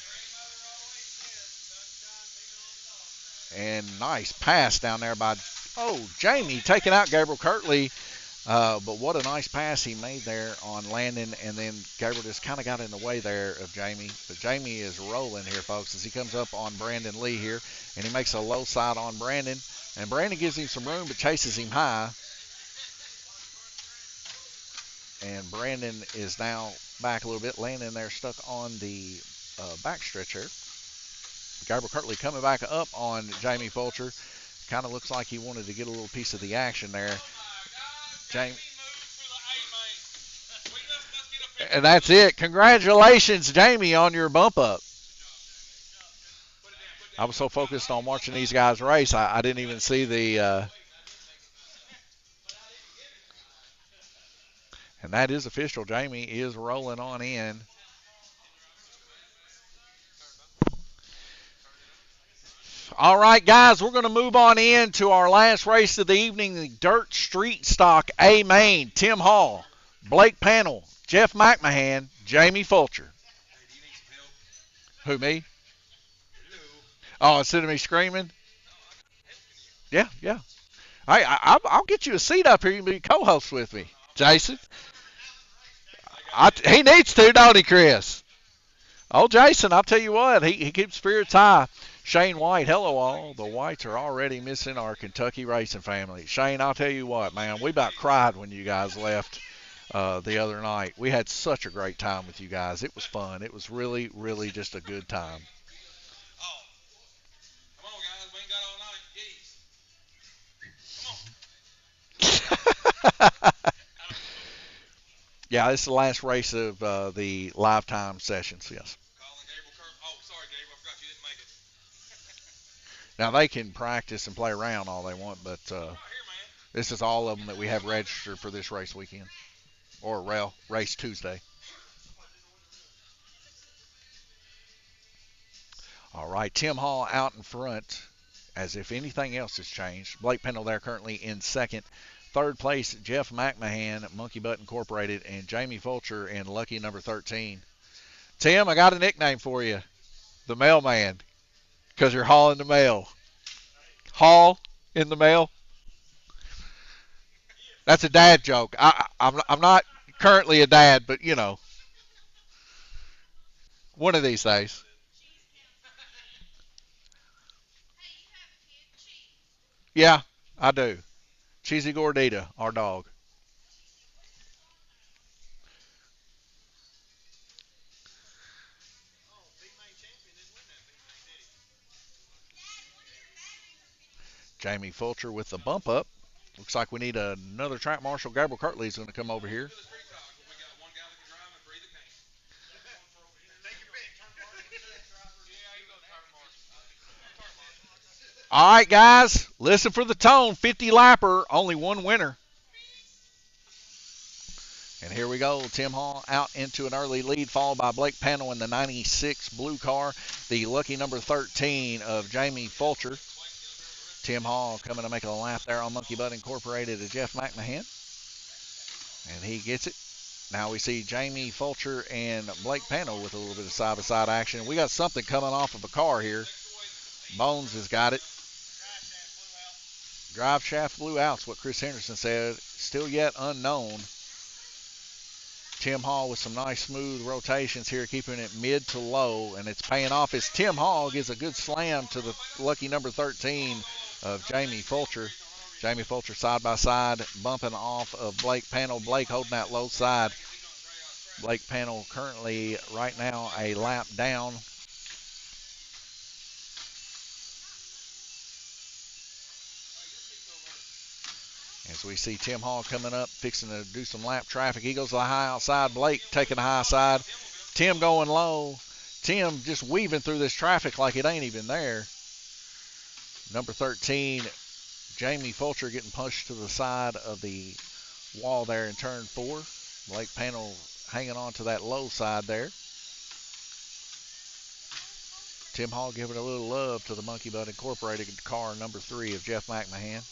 [SPEAKER 1] And nice pass down there by, Jamie taking out Gabriel Kirtley. But what a nice pass he made there on Landon, and then Gabriel just kind of got in the way there of Jamie. But Jamie is rolling here, folks, as he comes up on Brandon Lee here, and he makes a low side on Brandon. And Brandon gives him some room but chases him high. And Brandon is now back a little bit. Landon there stuck on the backstretch here. Gabriel Kirtley coming back up on Jamie Fulcher. Kind of looks like he wanted to get a little piece of the action there. Jamie. And that's it. Congratulations, Jamie, on your bump up. I was so focused on watching these guys race, I didn't even see the. And that is official. Jamie is rolling on in. All right, guys, we're going to move on in to our last race of the evening, the Dirt Street Stock A Main. Tim Hall, Blake Panel, Jeff McMahon, Jamie Fulcher. Who, me? Oh, instead of me screaming? Yeah. I'll get you a seat up here. You can be co-host with me, Jason. He needs to, don't he, Chris? Oh, Jason, I'll tell you what, he keeps spirits high. Shane White, hello all. The Whites are already missing our Kentucky racing family. Shane, I'll tell you what, man, we about cried when you guys left the other night. We had such a great time with you guys. It was fun. It was really, really just a good time.
[SPEAKER 2] Oh, come on, guys. We ain't got all night. Come on.
[SPEAKER 1] Yeah, this is the last race of the lifetime sessions, yes.
[SPEAKER 2] Calling Gabriel Kirk. Oh, sorry, Gabriel. I forgot you didn't make it.
[SPEAKER 1] Now, they can practice and play around all they want, but
[SPEAKER 2] Right here, man.
[SPEAKER 1] this is all of them that we have registered for this race weekend. or race Tuesday. All right, Tim Hall out in front, as if anything else has changed. Blake Pendle there currently in second. Third place, Jeff McMahon, Monkey Butt Incorporated, and Jamie Fulcher in lucky number 13. Tim, I got a nickname for you, the mailman, because you're hauling the mail. Haul in the mail. That's a dad joke. I'm not currently a dad, but you know, one of these days. Yeah, I do. Cheesy Gordita, our dog. Jamie Fulcher with the bump up. Looks like we need another track marshal. Gabriel Kirtley is going to come over here. All right, guys, listen for the tone. 50 lapper, only one winner. And here we go. Tim Hall out into an early lead, followed by Blake Pannell in the 96 blue car. The lucky number 13 of Jamie Fulcher. Tim Hall coming to make a lap there on Monkey Butt Incorporated to Jeff McMahon. And he gets it. Now we see Jamie Fulcher and Blake Pannell with a little bit of side-by-side action. We got something coming off of a car here. Bones has got it. Drive shaft blew out's what Chris Henderson said. Still yet unknown. Tim Hall with some nice smooth rotations here, keeping it mid to low, and it's paying off as Tim Hall gives a good slam to the lucky number 13 of Jamie Fulcher. Jamie Fulcher side by side, bumping off of Blake Pannell. Blake holding that low side. Blake Pannell currently right now a lap down. As we see Tim Hall coming up, fixing to do some lap traffic. He goes to the high outside. Blake taking the high side. Tim going low. Tim just weaving through this traffic like it ain't even there. Number 13, Jamie Fulcher getting pushed to the side of the wall there in turn 4. Blake Pannell hanging on to that low side there. Tim Hall giving a little love to the Monkey Butt Incorporated car number 3 of Jeff McMahon.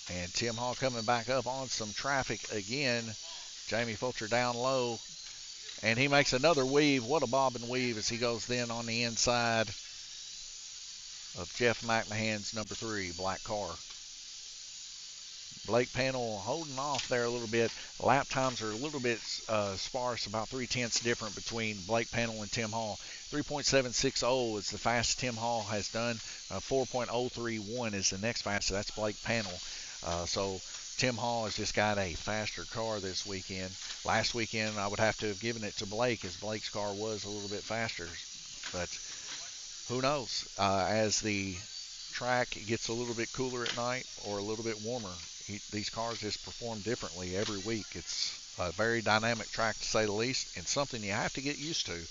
[SPEAKER 1] And Tim Hall coming back up on some traffic again. Jamie Fulcher down low. And he makes another weave. What a bob and weave as he goes then on the inside of Jeff McMahon's number 3 black car. Blake Pannell holding off there a little bit. Lap times are a little bit sparse, about 3/10 different between Blake Pannell and Tim Hall. 3.760 is the fastest Tim Hall has done. 4.031 is the next fastest. That's Blake Pannell. So Tim Hall has just got a faster car this weekend. Last weekend, I would have to have given it to Blake, as Blake's car was a little bit faster. But who knows? As the track gets a little bit cooler at night or a little bit warmer, these cars just perform differently every week. It's a very dynamic track, to say the least, and something you have to get used to.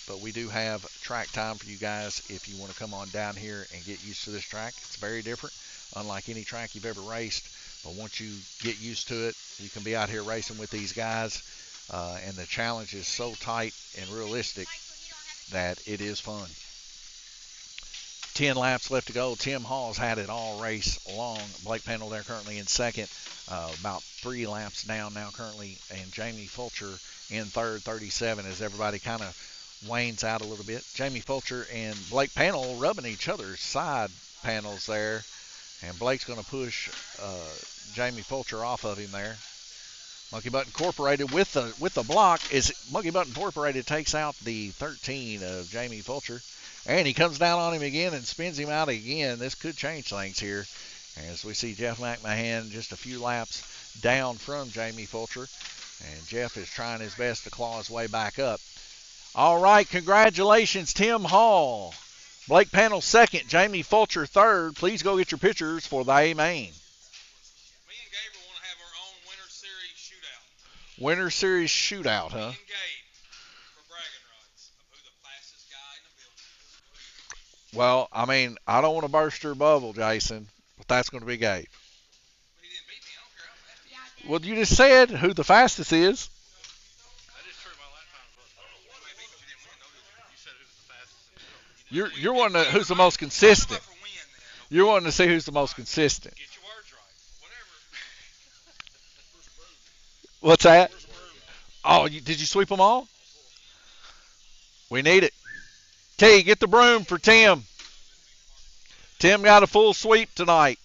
[SPEAKER 1] But we do have track time for you guys if you want to come on down here and get used to this track. It's very different, unlike any track you've ever raced. But once you get used to it, you can be out here racing with these guys. And the challenge is so tight and realistic that it is fun. 10 laps left to go. Tim Hall's had it all race long. Blake Pannell there currently in second. About 3 laps down now currently. And Jamie Fulcher in third, 37, as everybody kind of wanes out a little bit. Jamie Fulcher and Blake Pannell rubbing each other's side panels there. And Blake's going to push Jamie Fulcher off of him there. Monkey Butt Incorporated with the block is Monkey Butt Incorporated takes out the 13 of Jamie Fulcher. And he comes down on him again and spins him out again. This could change things here, as we see Jeff McMahon just a few laps down from Jamie Fulcher. And Jeff is trying his best to claw his way back up. All right, congratulations, Tim Hall. Blake Pannell second, Jamie Fulcher third. Please go get your pictures for the A main.
[SPEAKER 2] Me and Gabriel want to have our own Winter Series shootout.
[SPEAKER 1] Winter Series shootout, huh?
[SPEAKER 2] Me and Gabe for bragging rights of who the fastest guy
[SPEAKER 1] Well, I mean, I don't want to burst your bubble, Jason, but that's going to be Gabe.
[SPEAKER 2] But he didn't beat me. I don't care how fast he is.
[SPEAKER 1] Well, you just said who the fastest is.
[SPEAKER 2] That is true. My lap times was. You might beat me, but you didn't win, though, did you? You said who was the fastest in the show.
[SPEAKER 1] You're wanting to, who's the most consistent.
[SPEAKER 2] For win, then.
[SPEAKER 1] You're wanting to see who's the most consistent.
[SPEAKER 2] Get your words right. Whatever.
[SPEAKER 1] What's that? Oh, did you sweep them all? We need it. T, get the broom for Tim. Tim got a full sweep tonight.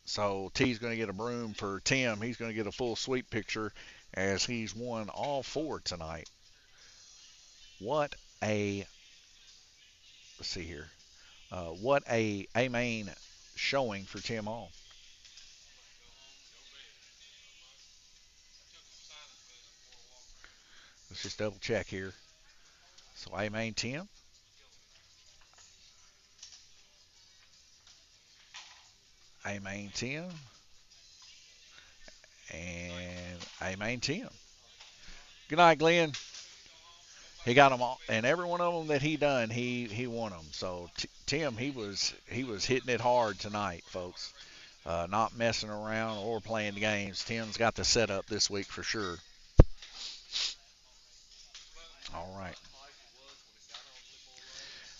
[SPEAKER 1] So T's going to get a broom for Tim. He's going to get a full sweep picture as he's won all four tonight. What a, let's see here. What a main showing for Tim Hall. Let's just double check here. So A main Tim. A main Tim. And A main Tim. Good night, Glenn. He got them all, and every one of them that he done, he won them. So Tim, he was hitting it hard tonight, folks. Not messing around or playing games. Tim's got the setup this week for sure. All right.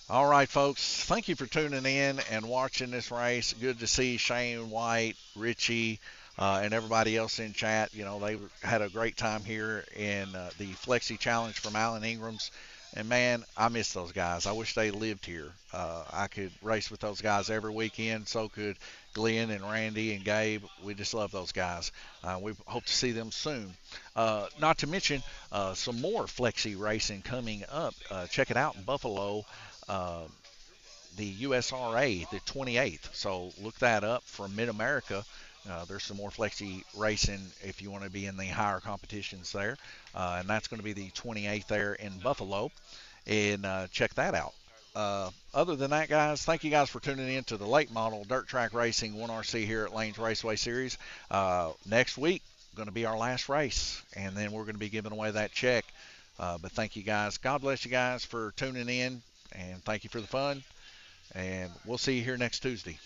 [SPEAKER 1] All right, folks. Thank you for tuning in and watching this race. Good to see Shane White, Richie, and everybody else in chat. You know, they had a great time here in the Flexi Challenge from Alan Ingram's. And man, I miss those guys. I wish they lived here. I could race with those guys every weekend. So could Glenn and Randy and Gabe. We just love those guys. We hope to see them soon. Not to mention some more Flexi racing coming up. Check it out in Buffalo. Uh, the USRA, the 28th. So look that up from Mid America. There's some more flexi racing if you want to be in the higher competitions there. And that's going to be the 28th there in Buffalo. And check that out. Other than that, guys, thank you guys for tuning in to the late model dirt track racing 1RC here at Lanes Raceway Series. Next week, going to be our last race. And then we're going to be giving away that check. But thank you guys. God bless you guys for tuning in. And thank you for the fun. And we'll see you here next Tuesday.